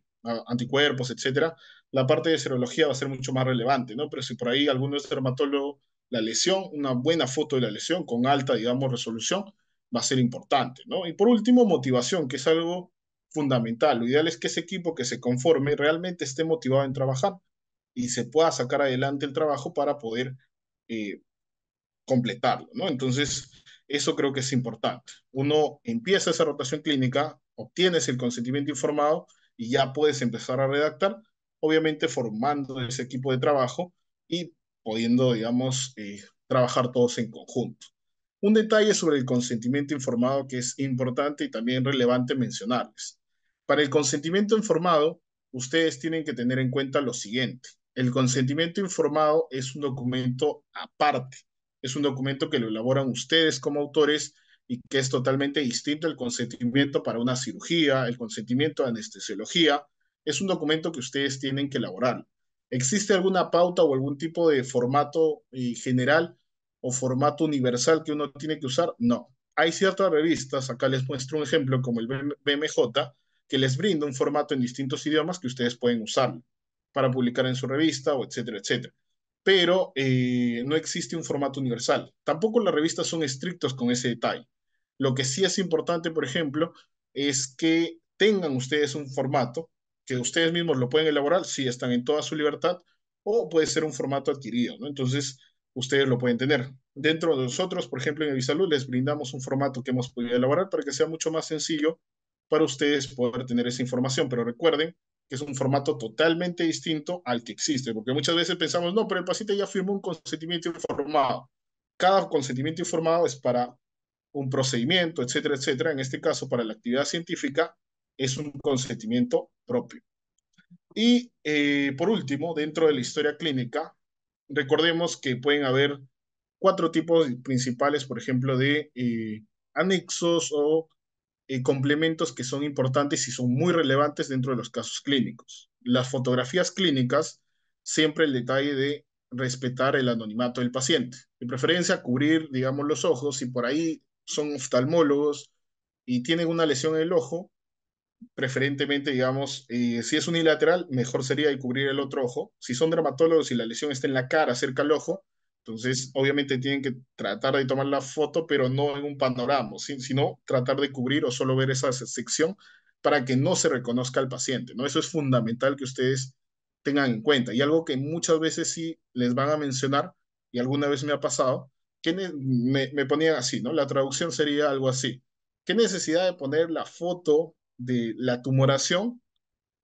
anticuerpos, etcétera, la parte de serología va a ser mucho más relevante, ¿no? Pero si por ahí alguno es dermatólogo, la lesión, una buena foto de la lesión con alta, digamos, resolución, va a ser importante, ¿no? Y por último, motivación, que es algo fundamental. Lo ideal es que ese equipo que se conforme realmente esté motivado en trabajar y se pueda sacar adelante el trabajo para poder eh, completarlo, ¿no? Entonces, eso creo que es importante. Uno empieza esa rotación clínica, obtienes el consentimiento informado y ya puedes empezar a redactar, obviamente formando ese equipo de trabajo y pudiendo, digamos, trabajar todos en conjunto. Un detalle sobre el consentimiento informado que es importante y también relevante mencionarles. Para el consentimiento informado, ustedes tienen que tener en cuenta lo siguiente. El consentimiento informado es un documento aparte, es un documento que lo elaboran ustedes como autores y que es totalmente distinto al consentimiento para una cirugía, el consentimiento de anestesiología. Es un documento que ustedes tienen que elaborar. ¿Existe alguna pauta o algún tipo de formato general o formato universal que uno tiene que usar? No. Hay ciertas revistas, acá les muestro un ejemplo como el BMJ, que les brinda un formato en distintos idiomas que ustedes pueden usar para publicar en su revista o etcétera, etcétera. Pero no existe un formato universal. Tampoco las revistas son estrictos con ese detalle. Lo que sí es importante, por ejemplo, es que tengan ustedes un formato que ustedes mismos lo pueden elaborar, si están en toda su libertad, o puede ser un formato adquirido, ¿no? Entonces, ustedes lo pueden tener. Dentro de nosotros, por ejemplo, en Evisalud, les brindamos un formato que hemos podido elaborar para que sea mucho más sencillo para ustedes poder tener esa información. Pero recuerden que es un formato totalmente distinto al que existe, porque muchas veces pensamos, no, pero el paciente ya firmó un consentimiento informado. Cada consentimiento informado es para un procedimiento, etcétera, etcétera. En este caso, para la actividad científica, es un consentimiento propio. Y por último, dentro de la historia clínica, recordemos que pueden haber cuatro tipos principales, por ejemplo, de anexos o complementos que son importantes y son muy relevantes dentro de los casos clínicos. Las fotografías clínicas, siempre el detalle de respetar el anonimato del paciente. De preferencia, cubrir, digamos, los ojos. Si por ahí son oftalmólogos y tienen una lesión en el ojo, preferentemente, digamos, si es unilateral, mejor sería cubrir el otro ojo. Si son dermatólogos y la lesión está en la cara, cerca al ojo, entonces obviamente tienen que tratar de tomar la foto, pero no en un panorama, sino tratar de cubrir o solo ver esa sección para que no se reconozca al paciente, ¿no? Eso es fundamental que ustedes tengan en cuenta. Y algo que muchas veces sí les van a mencionar, y alguna vez me ha pasado, que me ponían así, ¿no? La traducción sería algo así. ¿Qué necesidad de poner la foto de la tumoración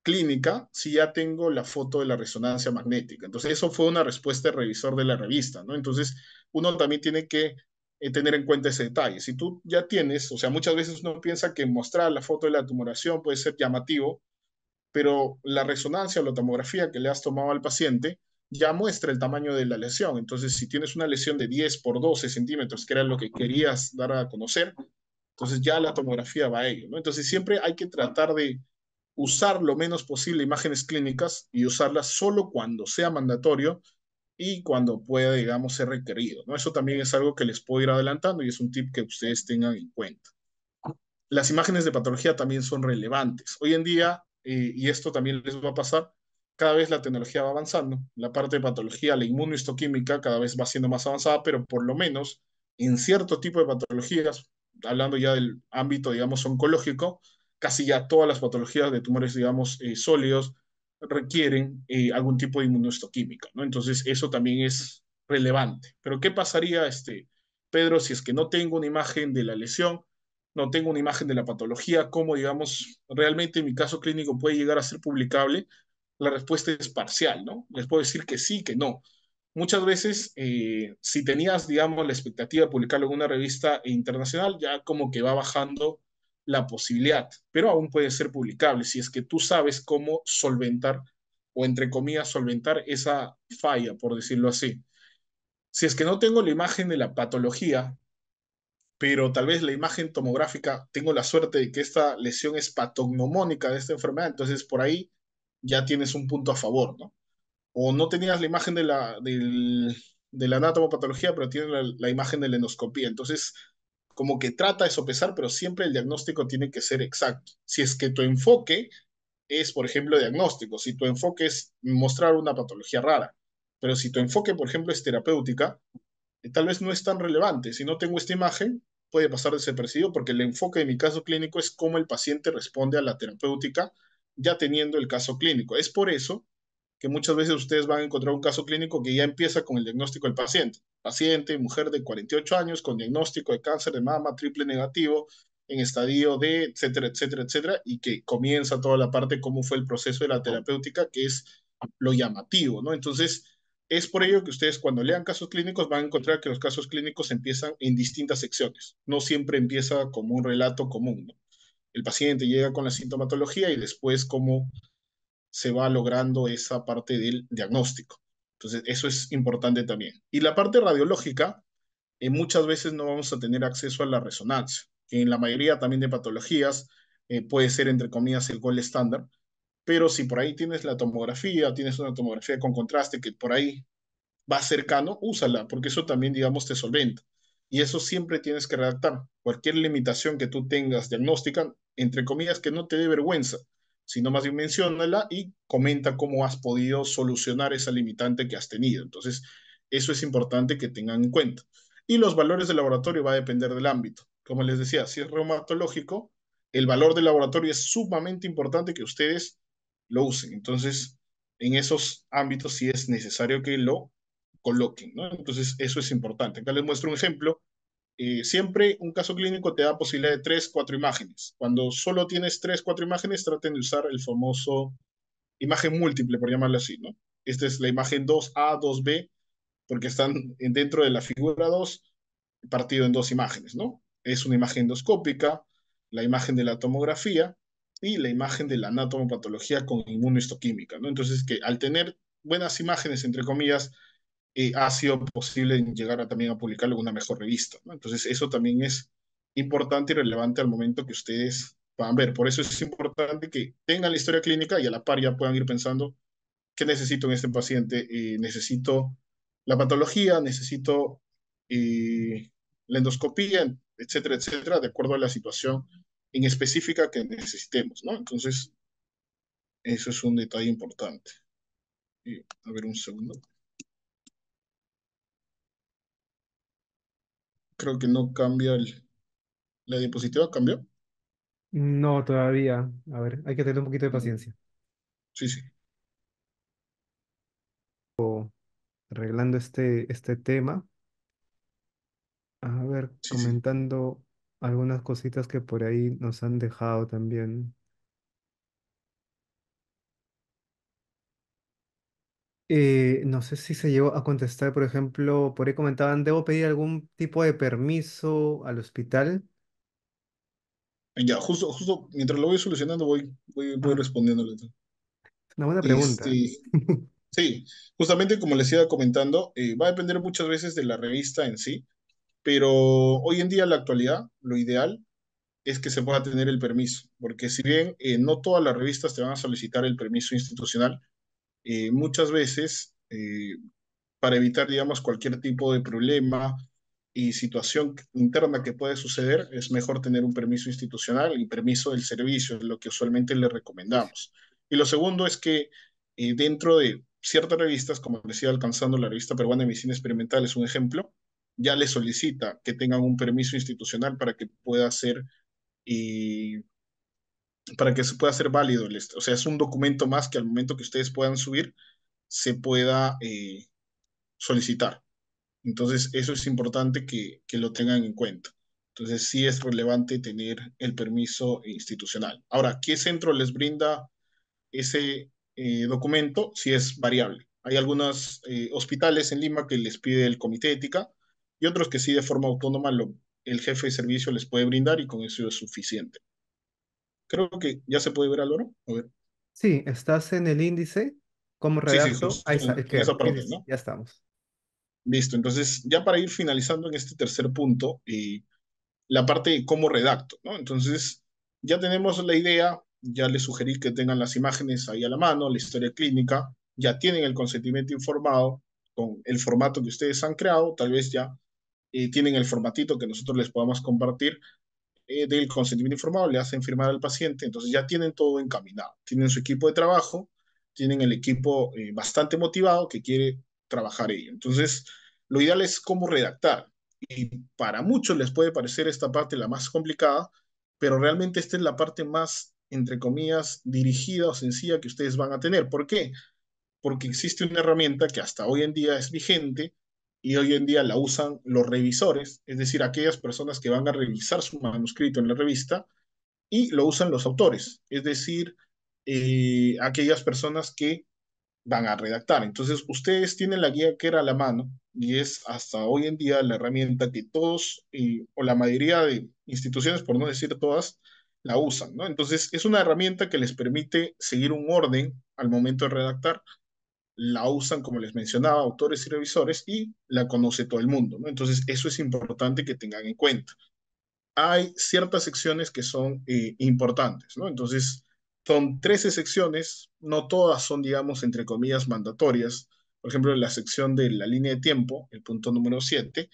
clínica si ya tengo la foto de la resonancia magnética? Entonces, eso fue una respuesta del revisor de la revista, ¿no? Entonces, uno también tiene que tener en cuenta ese detalle. Si tú ya tienes, o sea, muchas veces uno piensa que mostrar la foto de la tumoración puede ser llamativo, pero la resonancia o la tomografía que le has tomado al paciente ya muestra el tamaño de la lesión. Entonces, si tienes una lesión de 10 por 12 centímetros, que era lo que querías dar a conocer, entonces ya la tomografía va a ello, ¿no? Entonces, siempre hay que tratar de usar lo menos posible imágenes clínicas y usarlas solo cuando sea mandatorio y cuando pueda, digamos, ser requerido, ¿no? Eso también es algo que les puedo ir adelantando y es un tip que ustedes tengan en cuenta. Las imágenes de patología también son relevantes. Hoy en día, y esto también les va a pasar, cada vez la tecnología va avanzando. La parte de patología, la inmunohistoquímica, cada vez va siendo más avanzada, pero por lo menos en cierto tipo de patologías, hablando ya del ámbito, digamos, oncológico, casi ya todas las patologías de tumores, digamos, sólidos requieren algún tipo de inmunohistoquímica, ¿no? Entonces, eso también es relevante. Pero, ¿qué pasaría, Pedro, si es que no tengo una imagen de la lesión? No tengo una imagen de la patología, cómo, digamos, realmente mi caso clínico puede llegar a ser publicable, la respuesta es parcial, ¿no? Les puedo decir que sí, que no. Muchas veces, si tenías, digamos, la expectativa de publicarlo en una revista internacional, ya como que va bajando la posibilidad, pero aún puede ser publicable si es que tú sabes cómo solventar o, entre comillas, solventar esa falla, por decirlo así. Si es que no tengo la imagen de la patología, pero tal vez la imagen tomográfica, tengo la suerte de que esta lesión es patognomónica de esta enfermedad, entonces por ahí ya tienes un punto a favor, ¿no? O no tenías la imagen de la anatomopatología, pero tienes la imagen de la endoscopía, entonces como que trata de sopesar, pero siempre el diagnóstico tiene que ser exacto. Si es que tu enfoque es, por ejemplo, diagnóstico, si tu enfoque es mostrar una patología rara, pero si tu enfoque, por ejemplo, es terapéutica, tal vez no es tan relevante. Si no tengo esta imagen, puede pasar desapercibido porque el enfoque de mi caso clínico es cómo el paciente responde a la terapéutica ya teniendo el caso clínico. Es por eso que muchas veces ustedes van a encontrar un caso clínico que ya empieza con el diagnóstico del paciente. Paciente, mujer de 48 años con diagnóstico de cáncer de mama triple negativo en estadio D, etcétera, etcétera, etcétera, y que comienza toda la parte cómo fue el proceso de la terapéutica, que es lo llamativo, ¿no? Entonces, es por ello que ustedes cuando lean casos clínicos van a encontrar que los casos clínicos empiezan en distintas secciones. No siempre empieza como un relato común, ¿no? El paciente llega con la sintomatología y después cómo se va logrando esa parte del diagnóstico. Entonces, eso es importante también. Y la parte radiológica, muchas veces no vamos a tener acceso a la resonancia, que en la mayoría también de patologías puede ser, entre comillas, el gold estándar, pero si por ahí tienes la tomografía, tienes una tomografía con contraste que por ahí va cercano, úsala, porque eso también, digamos, te solventa. Y eso siempre tienes que redactar. Cualquier limitación que tú tengas diagnóstica, entre comillas, que no te dé vergüenza, sino más bien menciónala y comenta cómo has podido solucionar esa limitante que has tenido. Entonces, eso es importante que tengan en cuenta. Y los valores del laboratorio va a depender del ámbito. Como les decía, si es reumatológico, el valor del laboratorio es sumamente importante que ustedes lo usen. Entonces, en esos ámbitos sí es necesario que lo coloquen, ¿no? Entonces, eso es importante. Acá les muestro un ejemplo. Siempre un caso clínico te da posibilidad de tres, cuatro imágenes. Cuando solo tienes tres, cuatro imágenes, traten de usar el famoso imagen múltiple, por llamarlo así, ¿no? Esta es la imagen 2A, 2B, porque están dentro de la figura 2 partido en dos imágenes, ¿no? Es una imagen endoscópica, la imagen de la tomografía y la imagen de la anatomopatología con inmunohistoquímica, ¿no? Entonces, que al tener buenas imágenes, entre comillas, ha sido posible llegar a, también a publicarlo en una mejor revista, ¿no? Entonces, eso también es importante y relevante al momento que ustedes van a ver. Por eso es importante que tengan la historia clínica y a la par ya puedan ir pensando qué necesito en este paciente. Necesito la patología, necesito la endoscopía, etcétera, etcétera, de acuerdo a la situación en específica que necesitemos, ¿no? Entonces, eso es un detalle importante. A ver, un segundo. Creo que no cambia la diapositiva, ¿cambió? No, todavía. A ver, hay que tener un poquito de Mm, paciencia. sí, sí, Arreglando este tema. A ver, sí, sí. comentando algunas cositas que por ahí nos han dejado también. No sé si se llegó a contestar, por ejemplo, por ahí comentaban, ¿debo pedir algún tipo de permiso al hospital? Ya, justo mientras lo voy solucionando, voy Ah, respondiéndole. es una buena pregunta. Este, sí, justamente como les iba comentando, va a depender muchas veces de la revista en sí, pero hoy en día, en la actualidad, lo ideal es que se pueda tener el permiso, porque si bien no todas las revistas te van a solicitar el permiso institucional, muchas veces para evitar, digamos, cualquier tipo de problema y situación interna que puede suceder, es mejor tener un permiso institucional y permiso del servicio, es lo que usualmente le recomendamos. Y lo segundo es que dentro de ciertas revistas, como decía, alcanzando la revista peruana de medicina experimental es un ejemplo, ya le solicita que tengan un permiso institucional para que pueda ser y para que se pueda hacer válido o sea, es un documento más que al momento que ustedes puedan subir se pueda solicitar. Entonces, eso es importante que lo tengan en cuenta. Entonces, sí es relevante tener el permiso institucional. Ahora, ¿qué centro les brinda ese documento? Sí es variable. Hay algunos hospitales en Lima que les pide el comité de ética y otros que sí de forma autónoma el jefe de servicio les puede brindar y con eso es suficiente. Creo que ya se puede ver, Álvaro. A ver. Sí, estás en el índice. ¿Cómo Sí, sí, redacto? justo Ahí está, en esa sí, parte, sí, sí, ¿no? ya estamos. Listo. Entonces, ya para ir finalizando en este tercer punto, la parte de cómo redacto, ¿no? Entonces, ya tenemos la idea, ya les sugerí que tengan las imágenes ahí a la mano, la historia clínica, ya tienen el consentimiento informado con el formato que ustedes han creado, tal vez ya tienen el formatito que nosotros les podamos compartir del consentimiento informado, le hacen firmar al paciente, entonces ya tienen todo encaminado, tienen su equipo de trabajo, tienen el equipo bastante motivado que quiere trabajar ello. Entonces, lo ideal es cómo redactar. Y para muchos les puede parecer esta parte la más complicada, pero realmente esta es la parte más, entre comillas, dirigida o sencilla que ustedes van a tener. ¿Por qué? Porque existe una herramienta que hasta hoy en día es vigente y hoy en día la usan los revisores, es decir, aquellas personas que van a revisar su manuscrito en la revista y lo usan los autores, es decir, aquellas personas que van a redactar. Entonces, ustedes tienen la guía que era a la mano y es hasta hoy en día la herramienta que todos o la mayoría de instituciones, por no decir todas, la usan, ¿no? Entonces, es una herramienta que les permite seguir un orden al momento de redactar, la usan, como les mencionaba, autores y revisores y la conoce todo el mundo, ¿no? Entonces, eso es importante que tengan en cuenta. Hay ciertas secciones que son importantes, ¿no? Entonces, son 13 secciones, no todas son, digamos, entre comillas, mandatorias. Por ejemplo, la sección de la línea de tiempo, el punto número 7,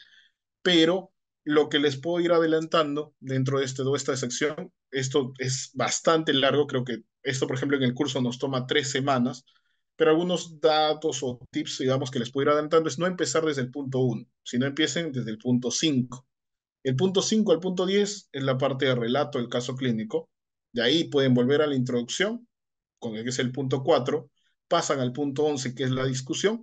pero lo que les puedo ir adelantando dentro de de esta sección, esto es bastante largo, creo que esto, por ejemplo, en el curso nos toma 3 semanas, pero algunos datos o tips, digamos, que les puedo ir adelantando es no empezar desde el punto 1, sino empiecen desde el punto 5. El punto 5 al punto 10 es la parte de relato del caso clínico. De ahí pueden volver a la introducción, con el que es el punto 4, pasan al punto 11 que es la discusión,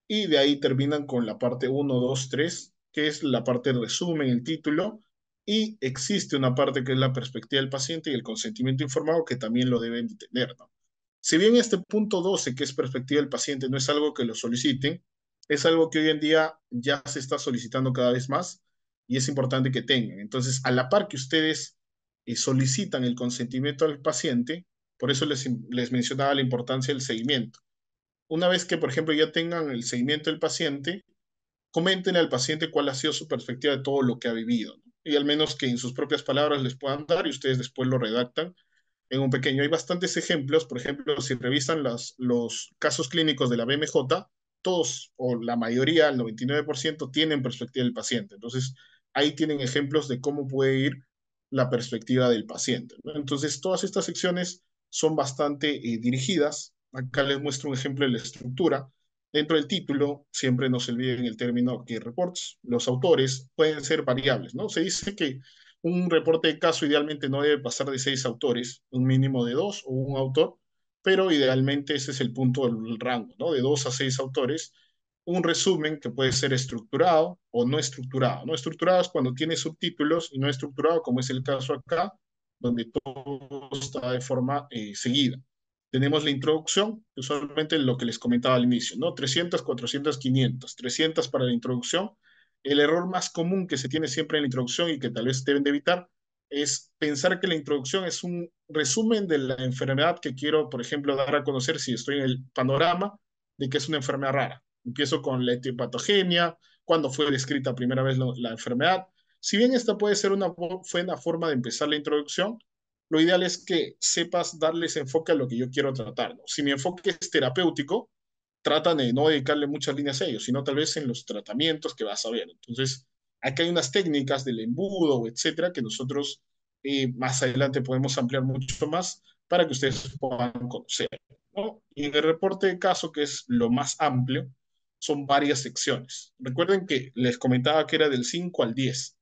y de ahí terminan con la parte uno 2 3 que es la parte de resumen, el título, y existe una parte que es la perspectiva del paciente y el consentimiento informado que también lo deben de tener, ¿no? Si bien este punto 12 que es perspectiva del paciente, no es algo que lo soliciten, es algo que hoy en día ya se está solicitando cada vez más y es importante que tengan. Entonces, a la par que ustedes solicitan el consentimiento al paciente, por eso les mencionaba la importancia del seguimiento. Una vez que, por ejemplo, ya tengan el seguimiento del paciente, comenten al paciente cuál ha sido su perspectiva de todo lo que ha vivido, ¿no? Y al menos que en sus propias palabras les puedan dar y ustedes después lo redactan en un pequeño. Hay bastantes ejemplos, por ejemplo, si revisan los casos clínicos de la BMJ, todos o la mayoría, el 99%, tienen perspectiva del paciente. Entonces, ahí tienen ejemplos de cómo puede ir la perspectiva del paciente, ¿no? Entonces, todas estas secciones son bastante dirigidas. Acá les muestro un ejemplo de la estructura. Dentro del título, siempre no se olviden el término que reports. Los autores pueden ser variables, ¿no? Se dice que un reporte de caso idealmente no debe pasar de 6 autores, un mínimo de dos o un autor, pero idealmente ese es el punto del rango, ¿no? De 2 a 6 autores. Un resumen que puede ser estructurado o no estructurado. No estructurado es cuando tiene subtítulos y no estructurado, como es el caso acá, donde todo está de forma seguida. Tenemos la introducción, usualmente lo que les comentaba al inicio, ¿no? 300, 400, 500. 300 para la introducción. El error más común que se tiene siempre en la introducción y que tal vez deben de evitar es pensar que la introducción es un resumen de la enfermedad que quiero, por ejemplo, dar a conocer si estoy en el panorama de que es una enfermedad rara. Empiezo con la etiopatogenia, cuándo fue descrita primera vez la enfermedad. Si bien esta puede ser una buena forma de empezar la introducción, lo ideal es que sepas darles enfoque a lo que yo quiero tratar, ¿no? Si mi enfoque es terapéutico, tratan de no dedicarle muchas líneas a ellos, sino tal vez en los tratamientos que vas a ver. Entonces, aquí hay unas técnicas del embudo, etcétera, que nosotros más adelante podemos ampliar mucho más para que ustedes puedan conocer, ¿no? Y en el reporte de caso, que es lo más amplio, son varias secciones. Recuerden que les comentaba que era del 5 al 10.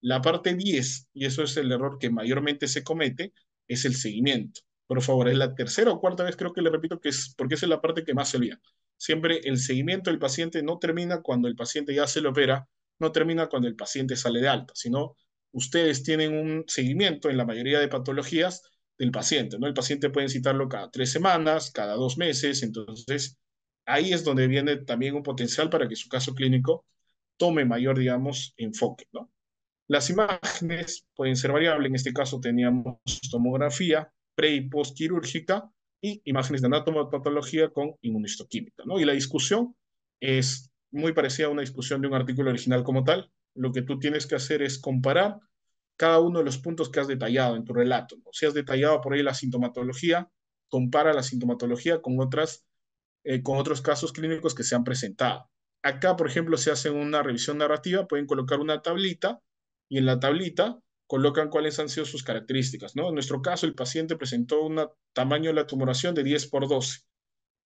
La parte 10 y eso es el error que mayormente se comete, es el seguimiento. Por favor, es la tercera o cuarta vez creo que le repito que es porque esa es la parte que más se olvida. Siempre el seguimiento del paciente no termina cuando el paciente ya se le opera, no termina cuando el paciente sale de alta, sino ustedes tienen un seguimiento en la mayoría de patologías del paciente, ¿no? El paciente pueden citarlo cada 3 semanas, cada 2 meses, entonces ahí es donde viene también un potencial para que su caso clínico tome mayor, digamos, enfoque, ¿no? Las imágenes pueden ser variables, en este caso teníamos tomografía pre y postquirúrgica y imágenes de anatomopatología con inmunohistoquímica, ¿no? Y la discusión es muy parecida a una discusión de un artículo original como tal. Lo que tú tienes que hacer es comparar cada uno de los puntos que has detallado en tu relato, ¿no? Si has detallado por ahí la sintomatología, compara la sintomatología con otros casos clínicos que se han presentado. Acá, por ejemplo, se hace una revisión narrativa, pueden colocar una tablita y en la tablita colocan cuáles han sido sus características, ¿no? En nuestro caso, el paciente presentó un tamaño de la tumoración de 10 por 12.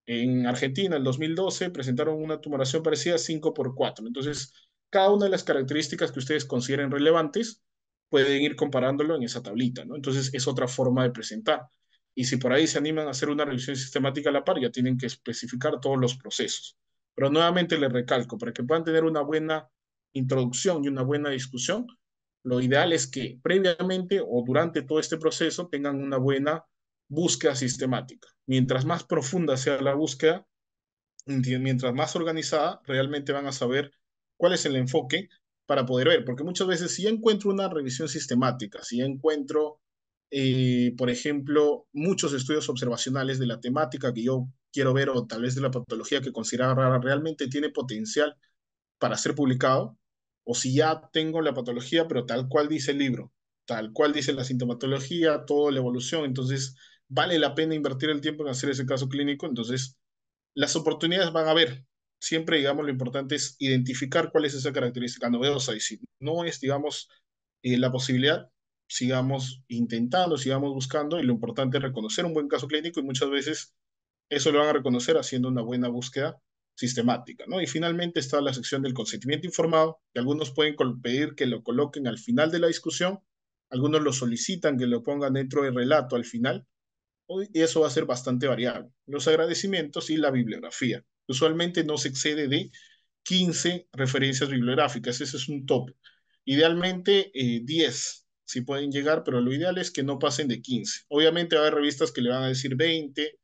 En Argentina, en 2012, presentaron una tumoración parecida a 5 por 4. Entonces, cada una de las características que ustedes consideren relevantes, pueden ir comparándolo en esa tablita, ¿no? Entonces, es otra forma de presentar. Y si por ahí se animan a hacer una revisión sistemática a la par, ya tienen que especificar todos los procesos. Pero nuevamente les recalco, para que puedan tener una buena introducción y una buena discusión, lo ideal es que previamente o durante todo este proceso tengan una buena búsqueda sistemática. Mientras más profunda sea la búsqueda, mientras más organizada, realmente van a saber cuál es el enfoque para poder ver, porque muchas veces si encuentro una revisión sistemática, si encuentro, por ejemplo, muchos estudios observacionales de la temática que yo quiero ver o tal vez de la patología que considero rara, realmente tiene potencial para ser publicado, o si ya tengo la patología, pero tal cual dice el libro, tal cual dice la sintomatología, toda la evolución, entonces vale la pena invertir el tiempo en hacer ese caso clínico, entonces las oportunidades van a haber. Siempre, digamos, lo importante es identificar cuál es esa característica novedosa y si no es, digamos, la posibilidad, sigamos intentando, sigamos buscando y lo importante es reconocer un buen caso clínico y muchas veces eso lo van a reconocer haciendo una buena búsqueda sistemática, ¿no? Y finalmente está la sección del consentimiento informado, que algunos pueden pedir que lo coloquen al final de la discusión, algunos lo solicitan que lo pongan dentro del relato al final, y eso va a ser bastante variable. Los agradecimientos y la bibliografía. Usualmente no se excede de 15 referencias bibliográficas, ese es un tope. Idealmente 10, si pueden llegar, pero lo ideal es que no pasen de 15. Obviamente va a haber revistas que le van a decir 20,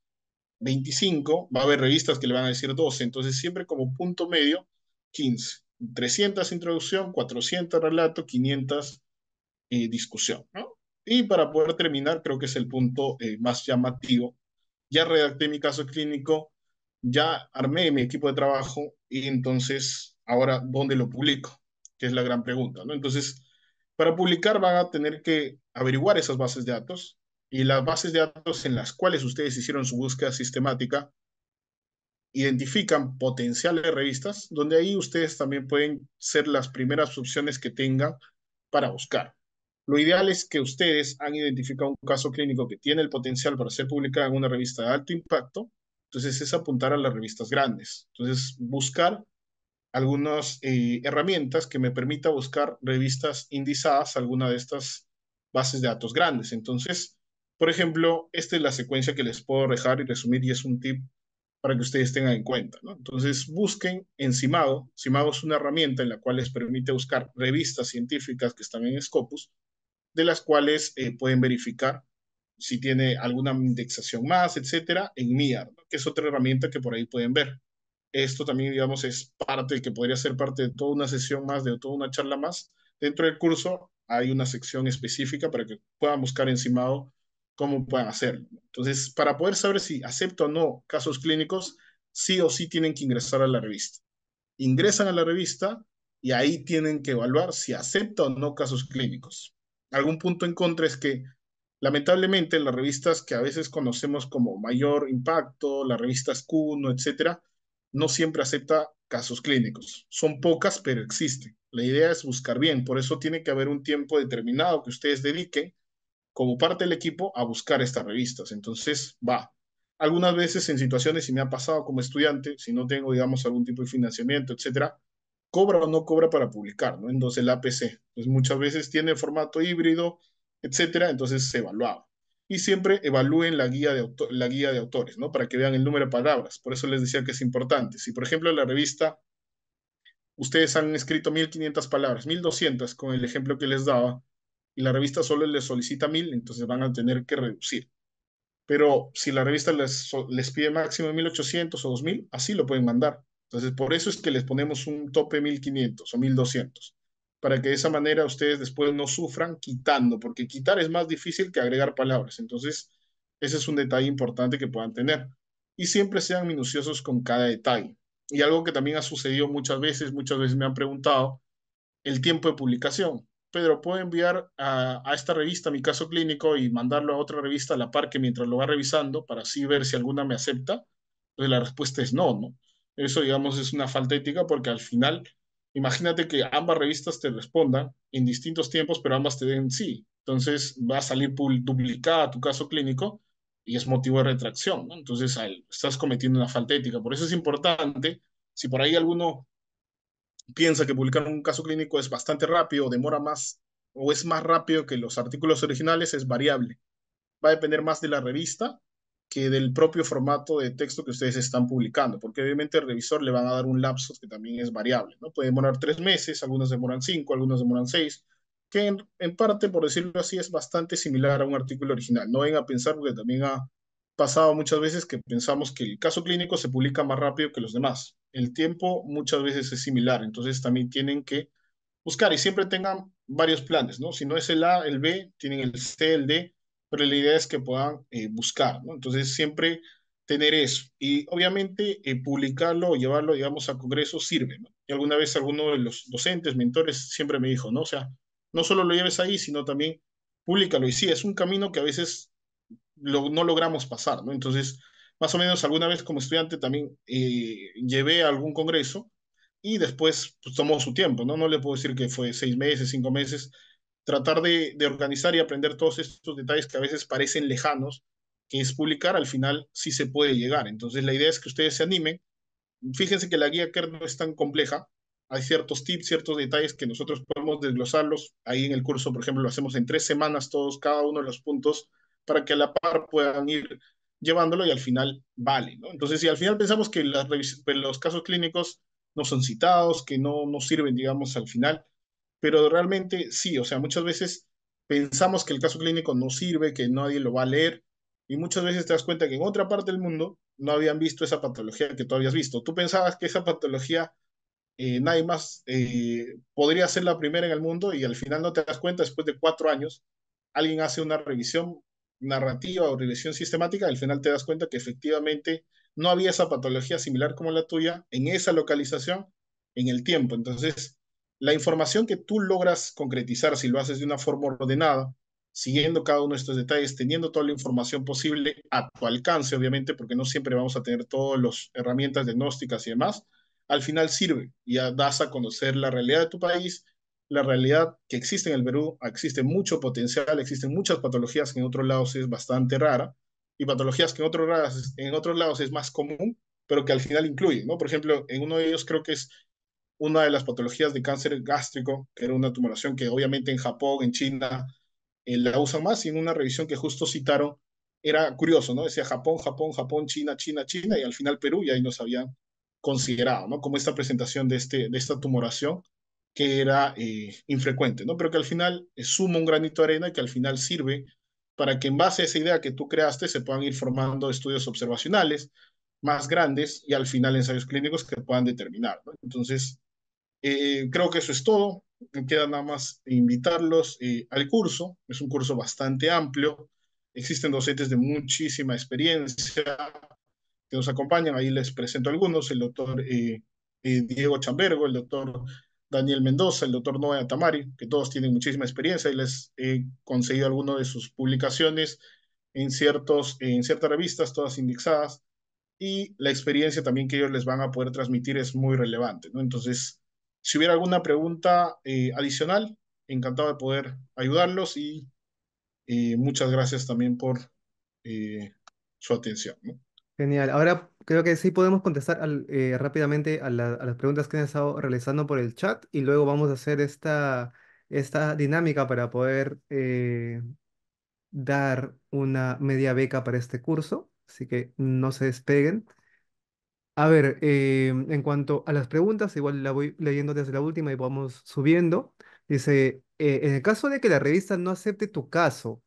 25, va a haber revistas que le van a decir 12, entonces siempre como punto medio, 15. 300 introducción, 400 relato, 500 discusión, ¿no? Y para poder terminar, creo que es el punto más llamativo. Ya redacté mi caso clínico, ya armé mi equipo de trabajo y entonces, ahora, ¿dónde lo publico? Que es la gran pregunta, ¿no? Entonces, para publicar van a tener que averiguar esas bases de datos y las bases de datos en las cuales ustedes hicieron su búsqueda sistemática identifican potenciales revistas, donde ahí ustedes también pueden ser las primeras opciones que tengan para buscar. Lo ideal es que ustedes han identificado un caso clínico que tiene el potencial para ser publicado en una revista de alto impacto, entonces es apuntar a las revistas grandes. Entonces, buscar algunas herramientas que me permita buscar revistas indizadas a alguna de estas bases de datos grandes. Entonces, por ejemplo, esta es la secuencia que les puedo dejar y resumir y es un tip para que ustedes tengan en cuenta, ¿no? Entonces, busquen en Cimado. Cimado es una herramienta en la cual les permite buscar revistas científicas que están en Scopus, de las cuales pueden verificar si tiene alguna indexación más, etcétera, en MIAR, ¿no? Que es otra herramienta que por ahí pueden ver. Esto también, digamos, es parte, que podría ser parte de toda una sesión más, de toda una charla más dentro del curso, hay una sección específica para que puedan buscar encimado cómo puedan hacerlo. Entonces, para poder saber si acepta o no casos clínicos, sí o sí tienen que ingresar a la revista. Ingresan a la revista y ahí tienen que evaluar si acepta o no casos clínicos. Algún punto en contra es que, lamentablemente, las revistas que a veces conocemos como Mayor Impacto, las revistas Q1, etcétera, no siempre acepta casos clínicos. Son pocas, pero existen. La idea es buscar bien, por eso tiene que haber un tiempo determinado que ustedes dediquen como parte del equipo a buscar estas revistas. Entonces, va. Algunas veces en situaciones, si me ha pasado como estudiante, si no tengo, digamos, algún tipo de financiamiento, etcétera, cobra o no cobra para publicar, ¿no? Entonces el APC, pues muchas veces tiene formato híbrido, etcétera, entonces se evaluaba. Y siempre evalúen la guía de autores, ¿no? Para que vean el número de palabras. Por eso les decía que es importante. Si, por ejemplo, en la revista ustedes han escrito 1.500 palabras, 1.200 con el ejemplo que les daba, y la revista solo les solicita 1.000, entonces van a tener que reducir. Pero si la revista les pide máximo 1.800 o 2.000, así lo pueden mandar. Entonces, por eso es que les ponemos un tope 1.500 o 1.200, para que de esa manera ustedes después no sufran quitando, porque quitar es más difícil que agregar palabras. Entonces, ese es un detalle importante que puedan tener. Y siempre sean minuciosos con cada detalle. Y algo que también ha sucedido muchas veces me han preguntado, el tiempo de publicación. Pedro, ¿puedo enviar a esta revista mi caso clínico y mandarlo a otra revista a la par que mientras lo va revisando para así ver si alguna me acepta? Entonces la respuesta es no, ¿no? Eso, digamos, es una falta ética porque al final, imagínate que ambas revistas te respondan en distintos tiempos, pero ambas te den sí. Entonces va a salir duplicada tu caso clínico y es motivo de retracción, ¿no? Entonces estás cometiendo una falta ética. Por eso es importante, si por ahí alguno piensa que publicar un caso clínico es bastante rápido, demora más o es más rápido que los artículos originales, es variable. Va a depender más de la revista que del propio formato de texto que ustedes están publicando, porque obviamente el revisor le van a dar un lapso que también es variable, ¿no? Puede demorar 3 meses, algunos demoran 5, algunos demoran 6, que en parte, por decirlo así, es bastante similar a un artículo original. No vengan a pensar, porque también ha pasado muchas veces que pensamos que el caso clínico se publica más rápido que los demás. El tiempo muchas veces es similar, entonces también tienen que buscar y siempre tengan varios planes, ¿no? Si no es el A, el B, tienen el C, el D, pero la idea es que puedan buscar, ¿no? Entonces siempre tener eso y obviamente publicarlo o llevarlo, digamos, a congreso sirve, ¿no? Y alguna vez alguno de los docentes, mentores, siempre me dijo, ¿no? O sea, no solo lo lleves ahí, sino también públicalo. Y sí, es un camino que a veces no logramos pasar, ¿no? Entonces, más o menos alguna vez como estudiante también llevé a algún congreso y después pues, tomó su tiempo, ¿no? No le puedo decir que fue 6 meses, 5 meses. Tratar de organizar y aprender todos estos detalles que a veces parecen lejanos, que es publicar, al final sí se puede llegar. Entonces, la idea es que ustedes se animen. Fíjense que la guía Kern no es tan compleja. Hay ciertos tips, ciertos detalles que nosotros podemos desglosarlos. Ahí en el curso, por ejemplo, lo hacemos en 3 semanas todos, cada uno de los puntos, para que a la par puedan ir llevándolo y al final vale, ¿no? Entonces, si al final pensamos que pues, los casos clínicos no son citados, que no sirven, digamos, al final, pero realmente sí, o sea, muchas veces pensamos que el caso clínico no sirve, que nadie lo va a leer, y muchas veces te das cuenta que en otra parte del mundo no habían visto esa patología que tú habías visto. Tú pensabas que esa patología nadie más podría ser la primera en el mundo y al final no te das cuenta, después de 4 años, alguien hace una revisión narrativa o revisión sistemática, y al final te das cuenta que efectivamente no había esa patología similar como la tuya en esa localización en el tiempo. Entonces, la información que tú logras concretizar, si lo haces de una forma ordenada, siguiendo cada uno de estos detalles, teniendo toda la información posible a tu alcance, obviamente, porque no siempre vamos a tener todas las herramientas diagnósticas y demás, al final sirve y ya das a conocer la realidad de tu país, la realidad que existe en el Perú, existe mucho potencial, existen muchas patologías que en otros lados es bastante rara y patologías que en otros lados es más común, pero que al final incluyen, ¿no? Por ejemplo, en uno de ellos creo que es una de las patologías de cáncer gástrico, que era una tumoración que obviamente en Japón, en China, la usan más, y en una revisión que justo citaron, era curioso, ¿no? Decía Japón, Japón, Japón, China, China, China, y al final Perú, y ahí nos habían considerado, ¿no? Como esta presentación de esta tumoración que era infrecuente, ¿no? Pero que al final suma un granito de arena y que al final sirve para que en base a esa idea que tú creaste se puedan ir formando estudios observacionales más grandes y al final ensayos clínicos que puedan determinar, ¿no? Entonces, Creo que eso es todo. Me queda nada más invitarlos al curso. Es un curso bastante amplio. Existen docentes de muchísima experiencia que nos acompañan. Ahí les presento algunos: el doctor Diego Chambergo, el doctor Daniel Mendoza, el doctor Noé Tamari, que todos tienen muchísima experiencia y les he conseguido algunas de sus publicaciones en ciertas revistas, todas indexadas, y la experiencia también que ellos les van a poder transmitir es muy relevante, ¿no? Entonces, si hubiera alguna pregunta adicional, encantado de poder ayudarlos y muchas gracias también por eh, su atención, ¿no? Genial. Ahora creo que sí podemos contestar rápidamente a las preguntas que han estado realizando por el chat y luego vamos a hacer esta dinámica para poder dar una media beca para este curso. Así que no se despeguen. A ver, en cuanto a las preguntas, igual la voy leyendo desde la última y vamos subiendo. Dice, en el caso de que la revista no acepte tu caso,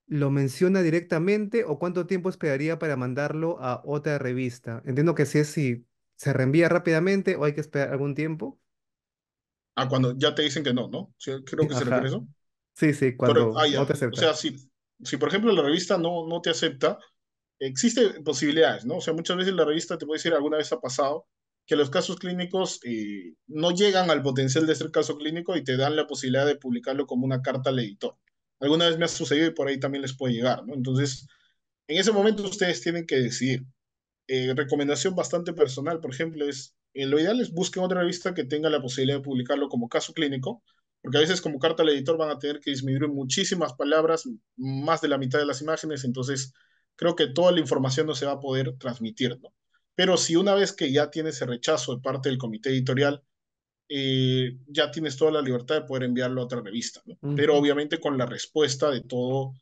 ¿lo menciona directamente o cuánto tiempo esperaría para mandarlo a otra revista? Entiendo que si es si se reenvía rápidamente o hay que esperar algún tiempo. Ah, cuando ya te dicen que no, ¿no? Sí, creo que se refiere a Ajá. eso. Sí, sí, Correcto. cuando Ah, no ya. te O sea, acepta. si por ejemplo la revista no te acepta, existen posibilidades, ¿no? O sea, muchas veces la revista te puede decir, alguna vez ha pasado, que los casos clínicos no llegan al potencial de ser caso clínico y te dan la posibilidad de publicarlo como una carta al editor. Alguna vez me ha sucedido y por ahí también les puede llegar, ¿no? Entonces, en ese momento ustedes tienen que decidir. Recomendación bastante personal, por ejemplo, es, lo ideal es busquen otra revista que tenga la posibilidad de publicarlo como caso clínico, porque a veces como carta al editor van a tener que disminuir muchísimas palabras, más de la mitad de las imágenes, entonces creo que toda la información no se va a poder transmitir, ¿no? Pero si una vez que ya tienes ese rechazo de parte del comité editorial, ya tienes toda la libertad de poder enviarlo a otra revista, ¿no? Pero Ujú. obviamente con la respuesta de todo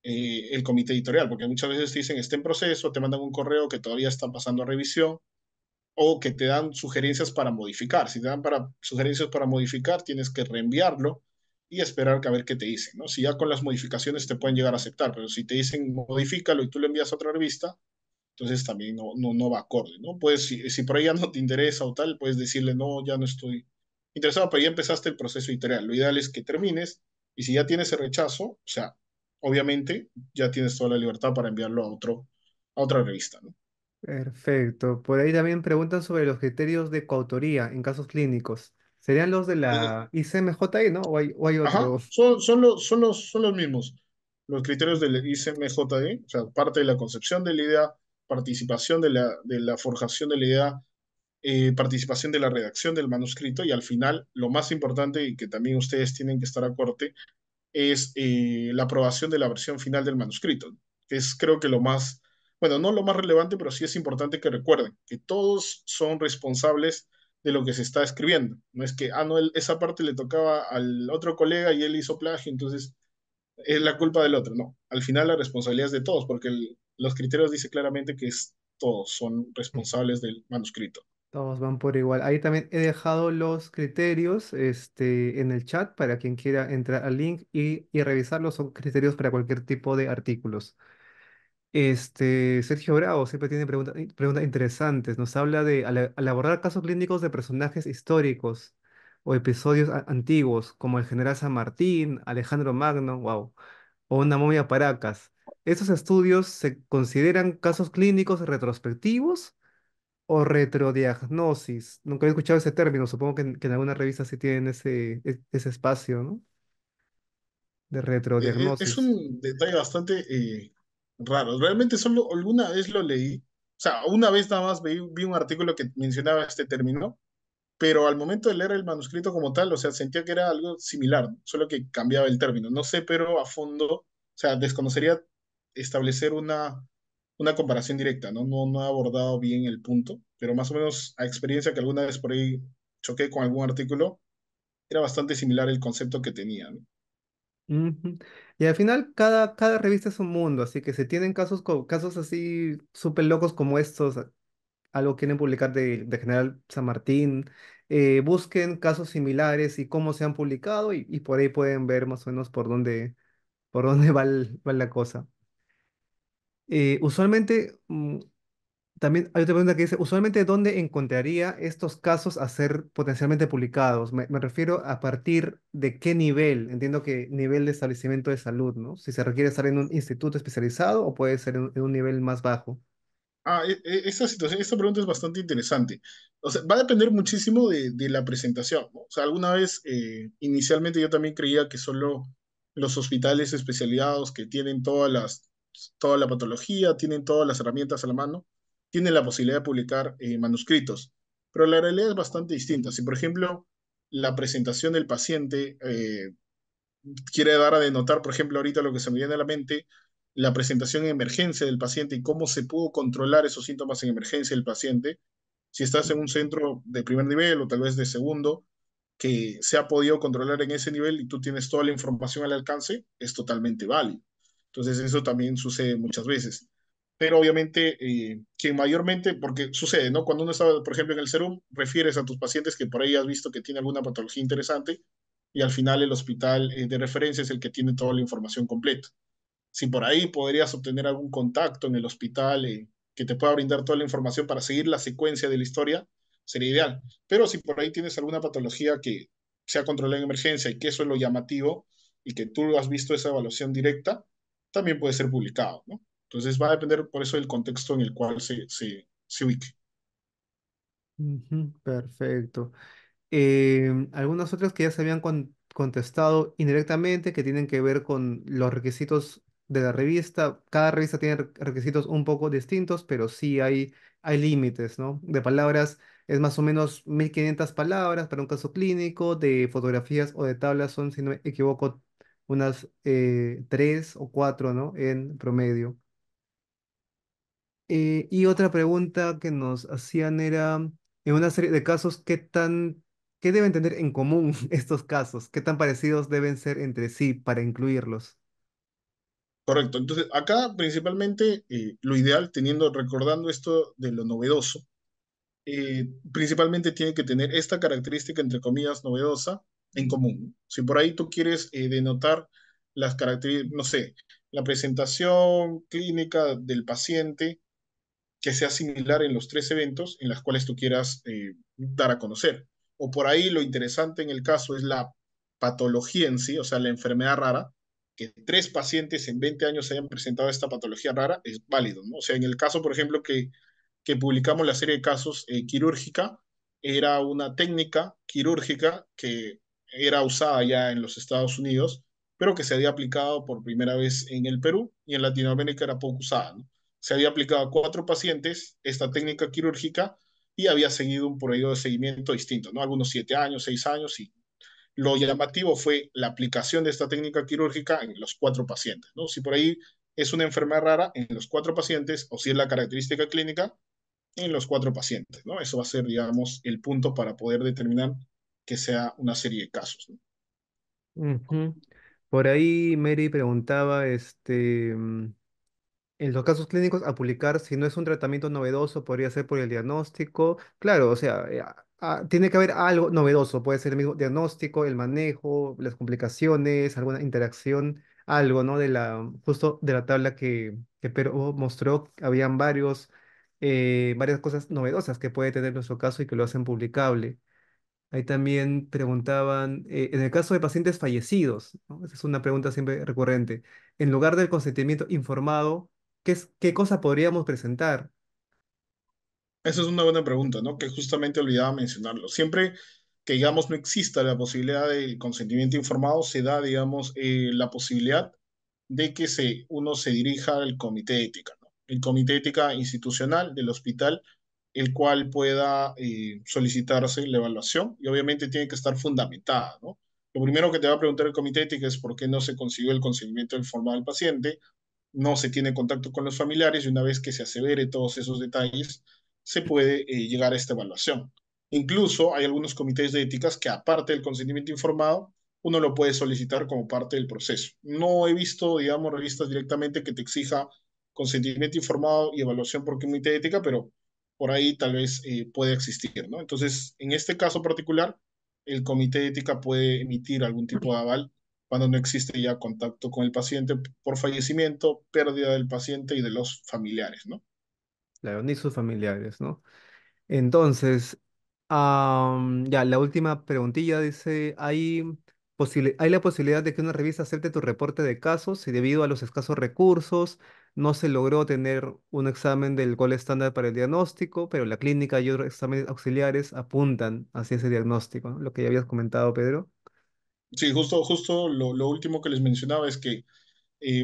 el comité editorial, porque muchas veces te dicen está en proceso, te mandan un correo que todavía están pasando a revisión o que te dan sugerencias para modificar. Si te dan sugerencias para modificar, tienes que reenviarlo y esperar a ver qué te dicen, ¿no? Si ya con las modificaciones te pueden llegar a aceptar, pero si te dicen modifícalo y tú lo envías a otra revista, entonces también no va acorde, ¿no? Pues si por ahí ya no te interesa o tal, puedes decirle, no, ya no estoy interesado, pero ya empezaste el proceso editorial. Lo ideal es que termines y si ya tienes el rechazo, o sea, obviamente ya tienes toda la libertad para enviarlo a otra revista, ¿no? Perfecto. Por ahí también preguntan sobre los criterios de coautoría en casos clínicos. ¿Serían los de Eh, la ICMJI, no? ¿O hay ajá, otro? son los mismos. Los criterios del ICMJE, o sea, parte de la concepción de la idea, participación de la forjación de la idea, participación de la redacción del manuscrito y al final, lo más importante y que también ustedes tienen que estar acorde, es la aprobación de la versión final del manuscrito, que es creo que lo más, bueno, no lo más relevante, pero sí es importante que recuerden que todos son responsables de lo que se está escribiendo. No es que, no, esa parte le tocaba al otro colega y él hizo plagio, entonces es la culpa del otro. No, al final la responsabilidad es de todos, porque los criterios dice claramente que todos son responsables del manuscrito. Todos van por igual. Ahí también he dejado los criterios en el chat para quien quiera entrar al link y revisarlos. Son criterios para cualquier tipo de artículos. Sergio Bravo siempre tiene preguntas interesantes. Nos habla de al abordar casos clínicos de personajes históricos o episodios antiguos, como el general San Martín, Alejandro Magno, wow, o una momia Paracas. ¿Estos estudios se consideran casos clínicos retrospectivos o retrodiagnosis? Nunca había escuchado ese término. Supongo que en alguna revista sí tienen ese espacio, ¿no? De Es retrodiagnosis. un detalle bastante raro. Realmente solo alguna vez lo leí. O sea, una vez nada más vi un artículo que mencionaba este término, pero al momento de leer el manuscrito como tal, o sea, sentía que era algo similar, solo que cambiaba el término. No sé, pero a fondo, o sea, desconocería establecer una comparación directa, ¿no? No he abordado bien el punto, pero más o menos a experiencia que alguna vez por ahí choqué con algún artículo, era bastante similar el concepto que tenía, ¿no? Ujú. Y al final cada revista es un mundo, así que si tienen casos así súper locos como estos, algo quieren publicar de General San Martín, busquen casos similares y cómo se han publicado y por ahí pueden ver más o menos por dónde va la cosa. Usualmente, También hay otra pregunta que dice, usualmente, ¿dónde encontraría estos casos a ser potencialmente publicados? Me refiero a partir de qué nivel. Entiendo que nivel de establecimiento de salud, ¿no? Si se requiere estar en un instituto especializado o puede ser en un nivel más bajo. Esta situación, esta pregunta es bastante interesante. O sea, va a depender muchísimo de la presentación, ¿no? O sea, alguna vez, inicialmente yo también creía que solo los hospitales especializados que tienen toda la patología, tienen todas las herramientas a la mano, tienen la posibilidad de publicar manuscritos. Pero la realidad es bastante distinta. Si, por ejemplo, la presentación del paciente quiere dar a denotar, por ejemplo, ahorita lo que se me viene a la mente, la presentación en emergencia del paciente y cómo se pudo controlar esos síntomas en emergencia del paciente. Si estás en un centro de primer nivel o tal vez de segundo, que se ha podido controlar en ese nivel y tú tienes toda la información al alcance, es totalmente válido. Entonces, eso también sucede muchas veces. Pero obviamente, quien mayormente, porque sucede, ¿no? Cuando uno está, por ejemplo, en el serum, refieres a tus pacientes que por ahí has visto que tiene alguna patología interesante y al final el hospital de referencia es el que tiene toda la información completa. Si por ahí podrías obtener algún contacto en el hospital que te pueda brindar toda la información para seguir la secuencia de la historia, sería ideal. Pero si por ahí tienes alguna patología que sea controlada en emergencia y que eso es lo llamativo y que tú has visto esa evaluación directa, también puede ser publicado, ¿no? Entonces va a depender por eso del contexto en el cual se ubique. Ujú, perfecto. Algunas otras que ya se habían contestado indirectamente, que tienen que ver con los requisitos de la revista. Cada revista tiene requisitos un poco distintos, pero sí hay límites, ¿no? De palabras, es más o menos 1500 palabras para un caso clínico, de fotografías o de tablas son, si no me equivoco, unas 3 o 4, ¿no? En promedio. Y otra pregunta que nos hacían era, en una serie de casos, ¿qué deben tener en común estos casos? ¿Qué tan parecidos deben ser entre sí para incluirlos? Correcto. Entonces, acá principalmente lo ideal, recordando esto de lo novedoso, principalmente tiene que tener esta característica, entre comillas, novedosa en común. Si por ahí tú quieres denotar las características, no sé, la presentación clínica del paciente que sea similar en los tres eventos en los cuales tú quieras dar a conocer. O por ahí lo interesante en el caso es la patología en sí, o sea, la enfermedad rara, que tres pacientes en 20 años hayan presentado esta patología rara, es válido, ¿no? O sea, en el caso, por ejemplo, que publicamos la serie de casos quirúrgica, era una técnica quirúrgica que era usada ya en los Estados Unidos, pero que se había aplicado por primera vez en el Perú y en Latinoamérica era poco usada, ¿no? Se había aplicado a cuatro pacientes esta técnica quirúrgica y había seguido un periodo de seguimiento distinto, ¿no? Algunos 7 años, 6 años, y lo llamativo fue la aplicación de esta técnica quirúrgica en los cuatro pacientes, ¿no? Si por ahí es una enfermedad rara en los cuatro pacientes o si es la característica clínica en los cuatro pacientes, ¿no? Eso va a ser, digamos, el punto para poder determinar que sea una serie de casos, ¿no? Ujú. Por ahí Mary preguntaba, en los casos clínicos, a publicar, si no es un tratamiento novedoso, podría ser por el diagnóstico. Claro, o sea, tiene que haber algo novedoso, puede ser el mismo diagnóstico, el manejo, las complicaciones, alguna interacción, algo, ¿no? Justo de la tabla que Pero mostró, habían varias cosas novedosas que puede tener nuestro caso y que lo hacen publicable. Ahí también preguntaban, en el caso de pacientes fallecidos, ¿no? Esa es una pregunta siempre recurrente. En lugar del consentimiento informado, qué cosa podríamos presentar? Esa es una buena pregunta, ¿no? Que justamente olvidaba mencionarlo. Siempre que, digamos, no exista la posibilidad del consentimiento informado, se da, digamos, la posibilidad de que uno se dirija al comité de ética, ¿no? El comité de ética institucional del hospital, el cual pueda solicitarse la evaluación y obviamente tiene que estar fundamentada, ¿no? Lo primero que te va a preguntar el comité de ética es por qué no se consiguió el consentimiento informado del paciente, no se tiene contacto con los familiares y una vez que se asevere todos esos detalles, se puede llegar a esta evaluación. Incluso hay algunos comités de éticas que aparte del consentimiento informado, uno lo puede solicitar como parte del proceso. No he visto, digamos, revistas directamente que te exija consentimiento informado y evaluación por comité de ética, pero por ahí tal vez puede existir, ¿no? Entonces, en este caso particular, el comité de ética puede emitir algún tipo de aval cuando no existe ya contacto con el paciente por fallecimiento, pérdida del paciente y de los familiares, ¿no? Claro, ni sus familiares, ¿no? Entonces, ya, la última preguntilla dice, ¿hay la posibilidad de que una revista acepte tu reporte de casos si debido a los escasos recursos no se logró tener un examen del gol estándar para el diagnóstico, pero la clínica y otros exámenes auxiliares apuntan hacia ese diagnóstico, ¿no? Lo que ya habías comentado, Pedro. Sí, justo lo último que les mencionaba es que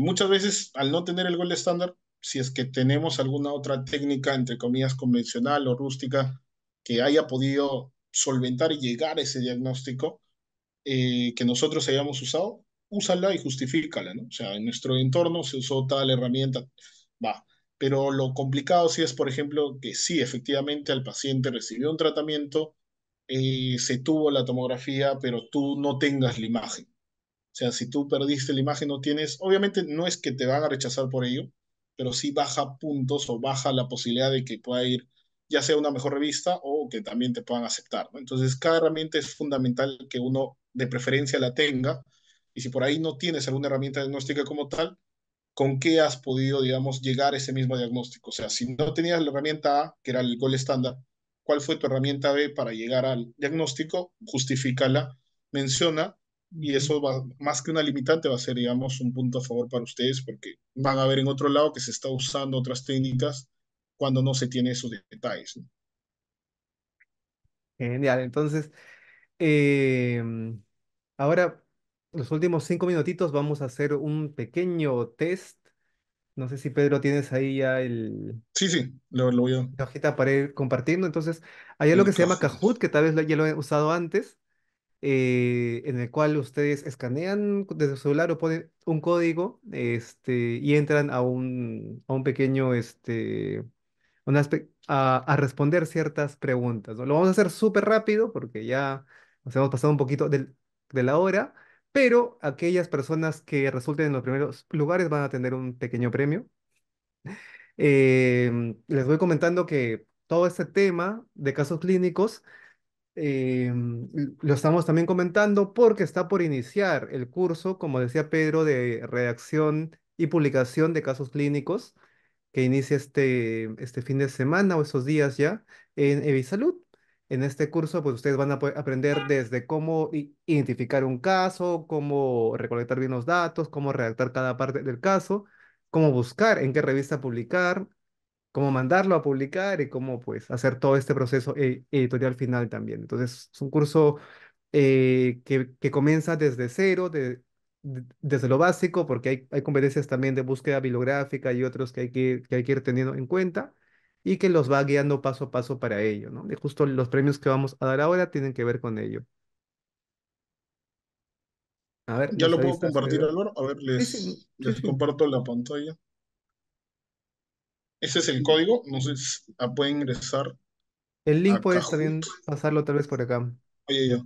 muchas veces al no tener el gol estándar, si es que tenemos alguna otra técnica, entre comillas, convencional o rústica, que haya podido solventar y llegar a ese diagnóstico, que nosotros hayamos usado, úsala y justifícala, ¿no? O sea, en nuestro entorno se usó tal herramienta, va. Pero lo complicado sí es, por ejemplo, que sí, efectivamente al paciente recibió un tratamiento, se tuvo la tomografía, pero tú no tengas la imagen. O sea, si tú perdiste la imagen, no tienes, obviamente no es que te van a rechazar por ello, pero sí baja puntos o baja la posibilidad de que pueda ir ya sea una mejor revista o que también te puedan aceptar, ¿no? Entonces, cada herramienta es fundamental que uno de preferencia la tenga. Y si por ahí no tienes alguna herramienta diagnóstica como tal, ¿con qué has podido, digamos, llegar a ese mismo diagnóstico? O sea, si no tenías la herramienta A, que era el gol estándar, ¿cuál fue tu herramienta B para llegar al diagnóstico? Justifícala, menciona, y Ujú. eso va, más que una limitante, va a ser, digamos, un punto a favor para ustedes, porque van a ver en otro lado que se está usando otras técnicas cuando no se tiene esos detalles, ¿no? Genial, entonces, em, ahora, los últimos 5 minutitos vamos a hacer un pequeño test. No sé si Pedro tienes ahí ya Sí, sí, lo voy a... la hojita para ir compartiendo. Entonces, hay algo El que se llama Kahoot. Kahoot, que tal vez ya lo he usado antes, en el cual ustedes escanean desde su celular o ponen un código, y entran a un pequeño, a responder ciertas preguntas, ¿no? Lo vamos a hacer súper rápido porque ya nos hemos pasado un poquito de la hora, pero aquellas personas que resulten en los primeros lugares van a tener un pequeño premio. Les voy comentando que todo este tema de casos clínicos lo estamos también comentando porque está por iniciar el curso, como decía Pedro, de redacción y publicación de casos clínicos que inicia este fin de semana o esos días ya en Evisalud. En este curso, pues ustedes van a poder aprender desde cómo identificar un caso, cómo recolectar bien los datos, cómo redactar cada parte del caso, cómo buscar en qué revista publicar, cómo mandarlo a publicar y cómo pues hacer todo este proceso editorial final también. Entonces, es un curso que comienza desde cero, desde lo básico, porque hay competencias también de búsqueda bibliográfica y otros que hay que ir teniendo en cuenta y que los va guiando paso a paso para ello, ¿no? Y justo los premios que vamos a dar ahora tienen que ver con ello. A ver, Ya ¿nos lo puedo avisas, compartir, Pedro? Álvaro. A ver, Sí, sí, sí, les sí. comparto la pantalla. Ese es el código. No sé si pueden ingresar El link a puedes Kahoot. también pasarlo tal vez por acá. Oye, ya.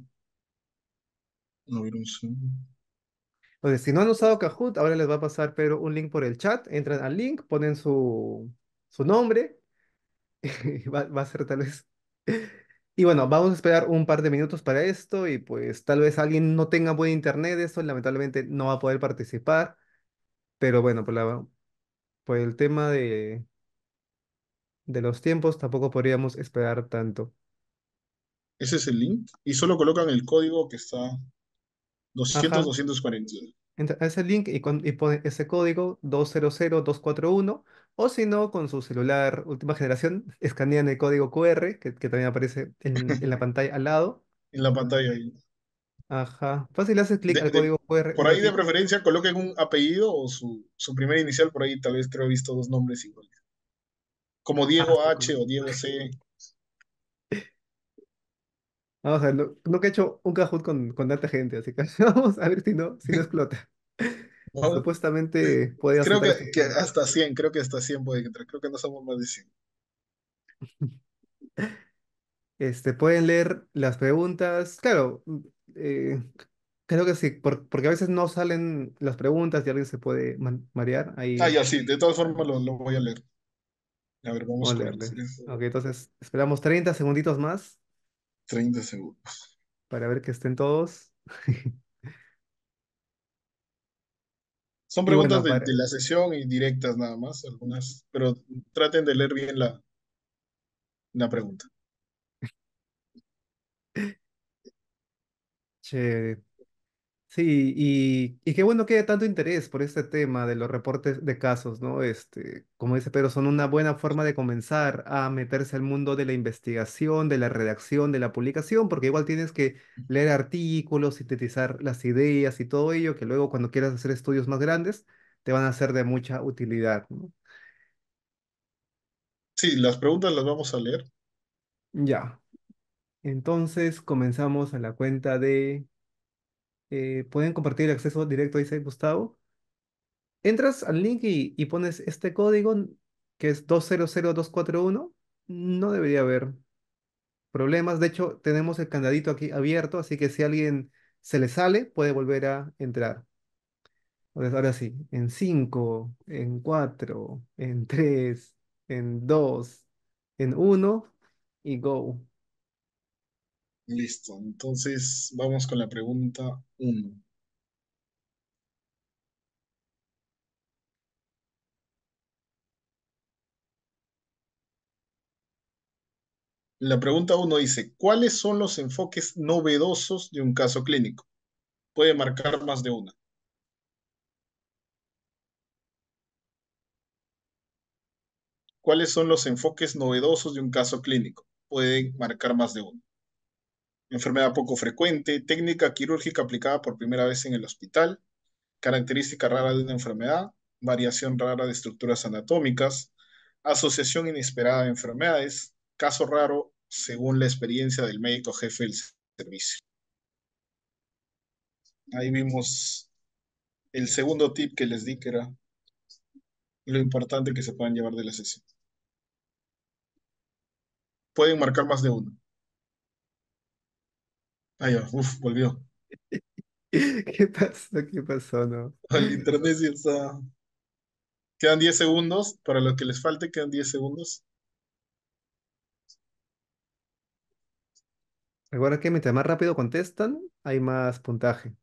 A ver un segundo. Entonces, si no han usado Kahoot, ahora les va a pasar Pedro un link por el chat. Entran al link, ponen su nombre y va a ser tal vez. Y bueno, vamos a esperar un par de minutos para esto y pues tal vez alguien no tenga buen internet, eso lamentablemente no va a poder participar, pero bueno, por el tema de los tiempos tampoco podríamos esperar tanto. Ese es el link. Y solo colocan el código que está doscientos Ajá, doscientos cuarenta y uno. entra a ese link y pone ese código 200241 o si no, con su celular última generación, escanean el código QR que también aparece en la pantalla al lado. En la pantalla ahí. Ajá, fácil, haces clic De- al de- código QR un por ahí de ratito. preferencia coloquen un apellido o su primer inicial. Por ahí tal vez creo he visto dos nombres iguales. Como Ah, Diego sí, H o Diego C. vamos a ver, nunca he hecho un Kahoot con tanta gente, así que vamos a ver si no explota. Vamos, Supuestamente puede creo aceptar este. que hasta 100, creo que hasta 100 puede entrar. Creo que no somos más de 100. Pueden leer las preguntas. Claro, eh, creo que sí, porque a veces no salen las preguntas y alguien se puede marear. Ah, Ahí ya, sí, de todas formas lo voy a leer. A ver, vamos vamos a con el leerles. Ok, entonces esperamos 30 segunditos más 30 segundos. para ver que estén todos. Son Y preguntas bueno, de la sesión y directas nada más, algunas, pero traten de leer bien la pregunta. che, sí, y qué bueno que haya tanto interés por este tema de los reportes de casos, ¿no? Como dice Pedro, son una buena forma de comenzar a meterse al mundo de la investigación, de la redacción, de la publicación, porque igual tienes que leer artículos, sintetizar las ideas y todo ello, que luego cuando quieras hacer estudios más grandes, te van a ser de mucha utilidad, ¿no? Sí, las preguntas las vamos a leer. Ya, entonces comenzamos a la cuenta de... ¿pueden compartir el acceso directo, dice Gustavo? Entras al link y pones este código que es 200241. No debería haber problemas. De hecho, tenemos el candadito aquí abierto, así que si a alguien se le sale, puede volver a entrar. Entonces, ahora sí, en 5, en 4, en 3, en 2, en uno y go. Listo, entonces vamos con la pregunta uno. La pregunta uno dice, ¿cuáles son los enfoques novedosos de un caso clínico? Puede marcar más de una. ¿Cuáles son los enfoques novedosos de un caso clínico? Pueden marcar más de uno. Enfermedad poco frecuente, técnica quirúrgica aplicada por primera vez en el hospital, característica rara de una enfermedad, variación rara de estructuras anatómicas, asociación inesperada de enfermedades, caso raro según la experiencia del médico jefe del servicio. Ahí vimos el segundo tip que les di, que era lo importante que se puedan llevar de la sesión. Pueden marcar más de uno. Ahí va, uf, volvió. ¿Qué pasó? ¿Qué pasó? No. El internet sí está. Quedan 10 segundos. Para los que les falte, quedan 10 segundos. Recuerda que mientras más rápido contestan, hay más puntaje.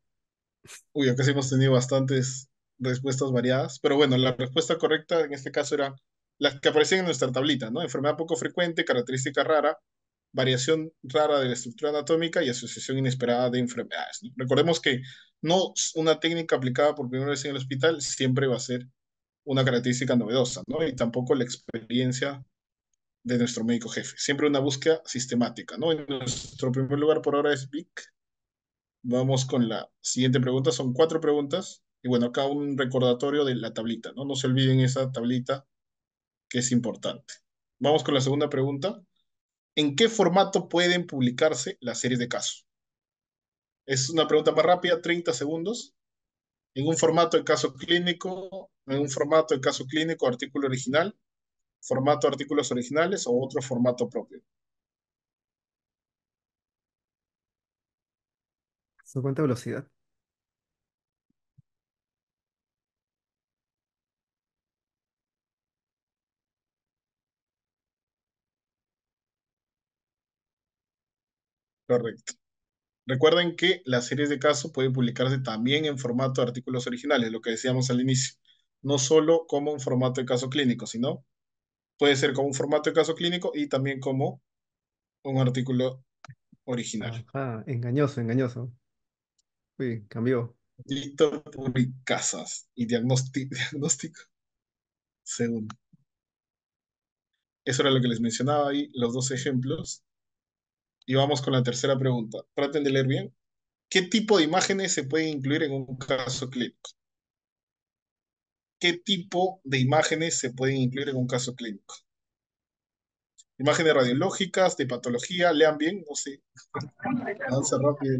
Uy, acá sí hemos tenido bastantes respuestas variadas. Pero bueno, la respuesta correcta en este caso era las que aparecían en nuestra tablita, ¿no? Enfermedad poco frecuente, característica rara, variación rara de la estructura anatómica y asociación inesperada de enfermedades, ¿no? Recordemos que no una técnica aplicada por primera vez en el hospital siempre va a ser una característica novedosa, ¿no? Y tampoco la experiencia de nuestro médico jefe. Siempre una búsqueda sistemática, ¿no? En nuestro primer lugar por ahora es Vic. Vamos con la siguiente pregunta. Son cuatro preguntas. Y bueno, acá un recordatorio de la tablita, ¿no? No se olviden esa tablita que es importante. Vamos con la segunda pregunta. ¿En qué formato pueden publicarse las series de casos? Es una pregunta más rápida, 30 segundos. En un formato de caso clínico, en un formato de caso clínico, artículo original, formato de artículos originales o otro formato propio. 50 velocidad. Correcto. Recuerden que las series de casos pueden publicarse también en formato de artículos originales, lo que decíamos al inicio. No solo como un formato de caso clínico, sino puede ser como un formato de caso clínico y también como un artículo original. Ajá, engañoso, engañoso. Uy, cambió. Víctor Casas y diagnóstico segundo. Eso era lo que les mencionaba ahí, los dos ejemplos. Y vamos con la tercera pregunta. Traten de leer bien. ¿Qué tipo de imágenes se pueden incluir en un caso clínico? ¿Qué tipo de imágenes se pueden incluir en un caso clínico? Imágenes radiológicas, de patología, lean bien, no sé, avanza rápido.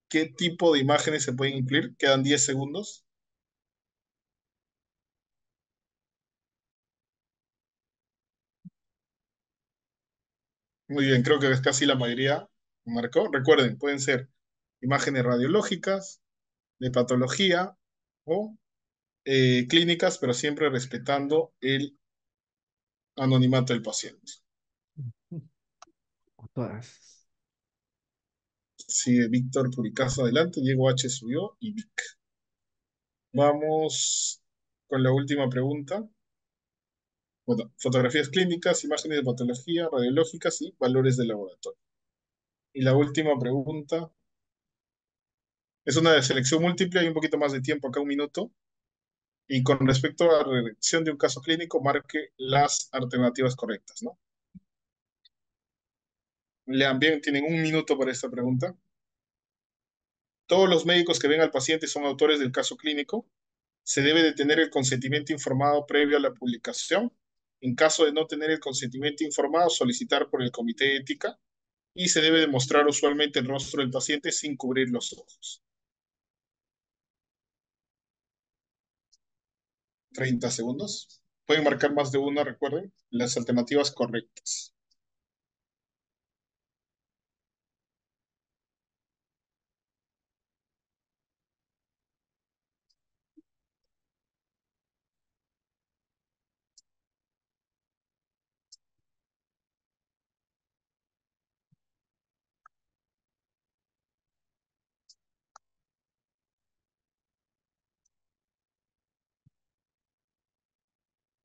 ¿Qué tipo de imágenes se pueden incluir? Quedan 10 segundos. Muy bien, creo que es casi la mayoría marcó. Recuerden, pueden ser imágenes radiológicas, de patología o clínicas, pero siempre respetando el anonimato del paciente. O todas. Sigue Víctor Puricazo adelante, Diego H. subió y Vic. Vamos con la última pregunta. Bueno, fotografías clínicas, imágenes de patología, radiológicas y valores de laboratorio. Y la última pregunta es una de selección múltiple, hay un poquito más de tiempo acá, un minuto. Y con respecto a la redacción de un caso clínico, marque las alternativas correctas, ¿no? Lean bien, tienen un minuto para esta pregunta. Todos los médicos que ven al paciente son autores del caso clínico. Se debe de tener el consentimiento informado previo a la publicación. En caso de no tener el consentimiento informado, solicitar por el comité de ética y se debe de mostrar usualmente el rostro del paciente sin cubrir los ojos. 30 segundos. Pueden marcar más de una, recuerden, las alternativas correctas.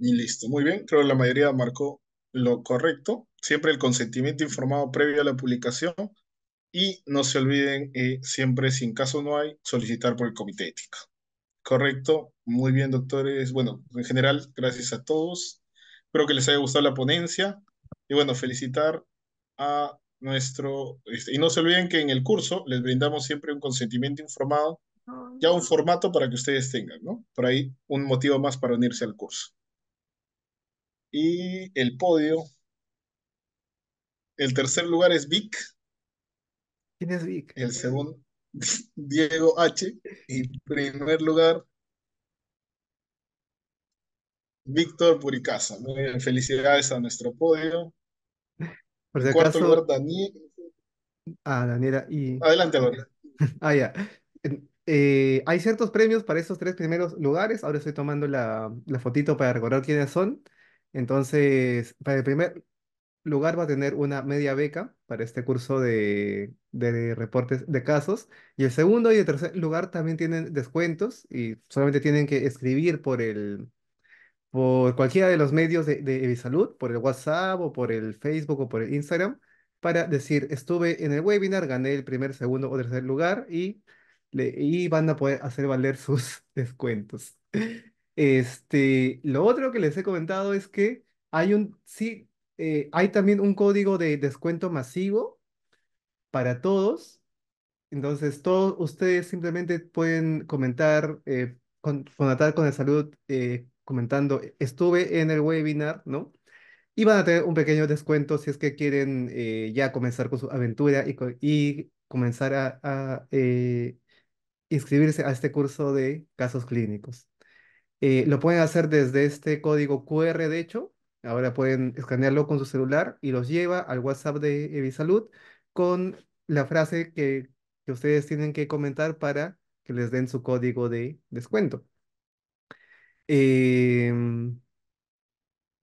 Y listo, muy bien. Creo que la mayoría marcó lo correcto. Siempre el consentimiento informado previo a la publicación. Y no se olviden, siempre, si en caso no hay, solicitar por el comité ético. Correcto, muy bien, doctores. Bueno, en general, gracias a todos. Espero que les haya gustado la ponencia. Y bueno, felicitar a y no se olviden que en el curso les brindamos siempre un consentimiento informado, ya un formato para que ustedes tengan, ¿no? Por ahí un motivo más para unirse al curso. Y el podio, el tercer lugar es Vic, ¿Quién es Vic? el segundo, Diego H. Y primer lugar, Víctor Puricasa. Muy bien, felicidades a nuestro podio. Por En si cuarto lugar, acaso, Daniel. Daniela y... Adelante, Álvaro. Ya. Hay ciertos premios para esos tres primeros lugares. Ahora estoy tomando la fotito para recordar quiénes son. Entonces, para el primer lugar va a tener una media beca para este curso de reportes de casos. Y el segundo y el tercer lugar también tienen descuentos y solamente tienen que escribir por cualquiera de los medios de Evisalud, por el WhatsApp o por el Facebook o por el Instagram, para decir, estuve en el webinar, gané el primer, segundo o tercer lugar y van a poder hacer valer sus descuentos. Lo otro que les he comentado es que sí, hay también un código de descuento masivo para todos. Entonces, todos ustedes simplemente pueden comentar, contactar con el salud comentando, estuve en el webinar, ¿no? Y van a tener un pequeño descuento si es que quieren ya comenzar con su aventura y comenzar a inscribirse a este curso de casos clínicos. Lo pueden hacer desde este código QR, de hecho. Ahora pueden escanearlo con su celular y los lleva al WhatsApp de Evisalud con la frase que ustedes tienen que comentar para que les den su código de descuento. Em,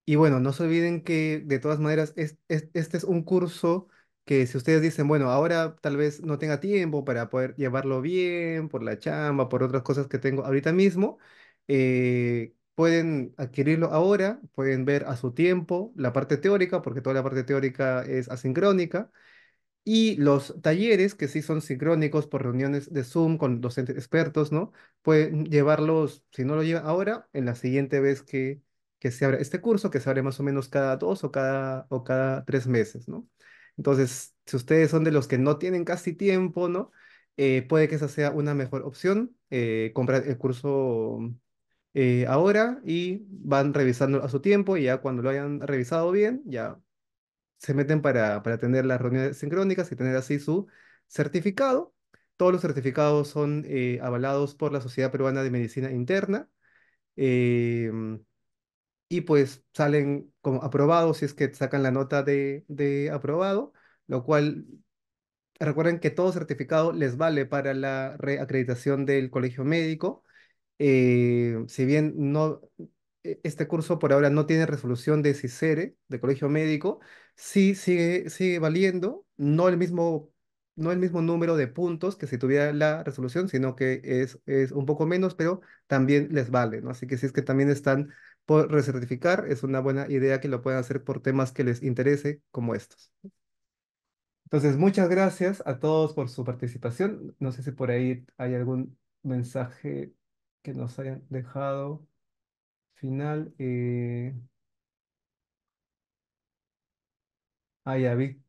y bueno, no se olviden que de todas maneras este es un curso que si ustedes dicen, bueno, ahora tal vez no tenga tiempo para poder llevarlo bien por la chamba, por otras cosas que tengo ahorita mismo, pueden adquirirlo ahora, pueden ver a su tiempo la parte teórica, porque toda la parte teórica es asincrónica. Y los talleres, que sí son sincrónicos por reuniones de Zoom con docentes expertos, ¿no? Pueden llevarlos, si no lo llevan ahora, en la siguiente vez que se abra este curso, que se abre más o menos cada 2 o cada 3 meses, ¿no? Entonces, si ustedes son de los que no tienen casi tiempo, ¿no? Puede que esa sea una mejor opción, comprar el curso ahora y van revisando a su tiempo y ya cuando lo hayan revisado bien, ya se meten para tener las reuniones sincrónicas y tener así su certificado. Todos los certificados son avalados por la Sociedad Peruana de Medicina Interna em, y pues salen como aprobados si es que sacan la nota de aprobado, lo cual recuerden que todo certificado les vale para la reacreditación del colegio médico. Si bien no, este curso por ahora no tiene resolución de CICERE, de colegio médico, sí sigue valiendo, no el mismo no el mismo número de puntos que si tuviera la resolución, sino que es un poco menos, pero también les vale, ¿no? Así que si es que también están por recertificar, es una buena idea que lo puedan hacer por temas que les interese, como estos. Entonces, muchas gracias a todos por su participación. No sé si por ahí hay algún mensaje que nos hayan dejado final. Ya vi.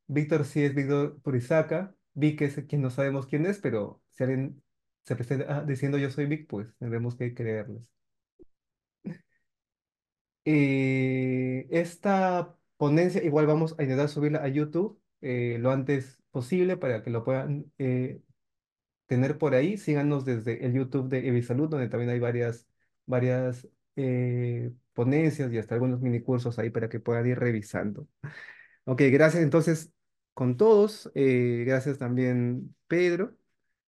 Víctor sí es Víctor Purizaca. Vic es quien no sabemos quién es, pero si alguien se presenta diciendo yo soy Vic, pues tendremos que creerles. Esta ponencia igual vamos a intentar subirla a YouTube lo antes posible para que lo puedan tener por ahí. Síganos desde el YouTube de Evisalud, donde también hay varias ponencias y hasta algunos mini cursos ahí para que puedan ir revisando. Ok, gracias entonces con todos. Gracias también, Pedro,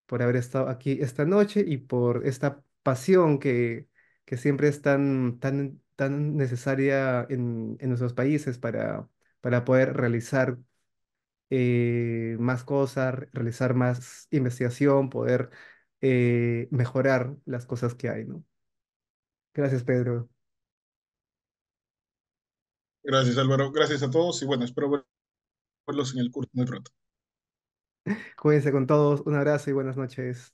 por haber estado aquí esta noche y por esta pasión que siempre es tan necesaria en nuestros países para poder realizar más cosas, realizar más investigación, poder mejorar las cosas que hay, ¿no? Gracias, Pedro. Gracias, Álvaro. Gracias a todos y bueno, espero verlos en el curso muy pronto. Cuídense con todos. Un abrazo y buenas noches.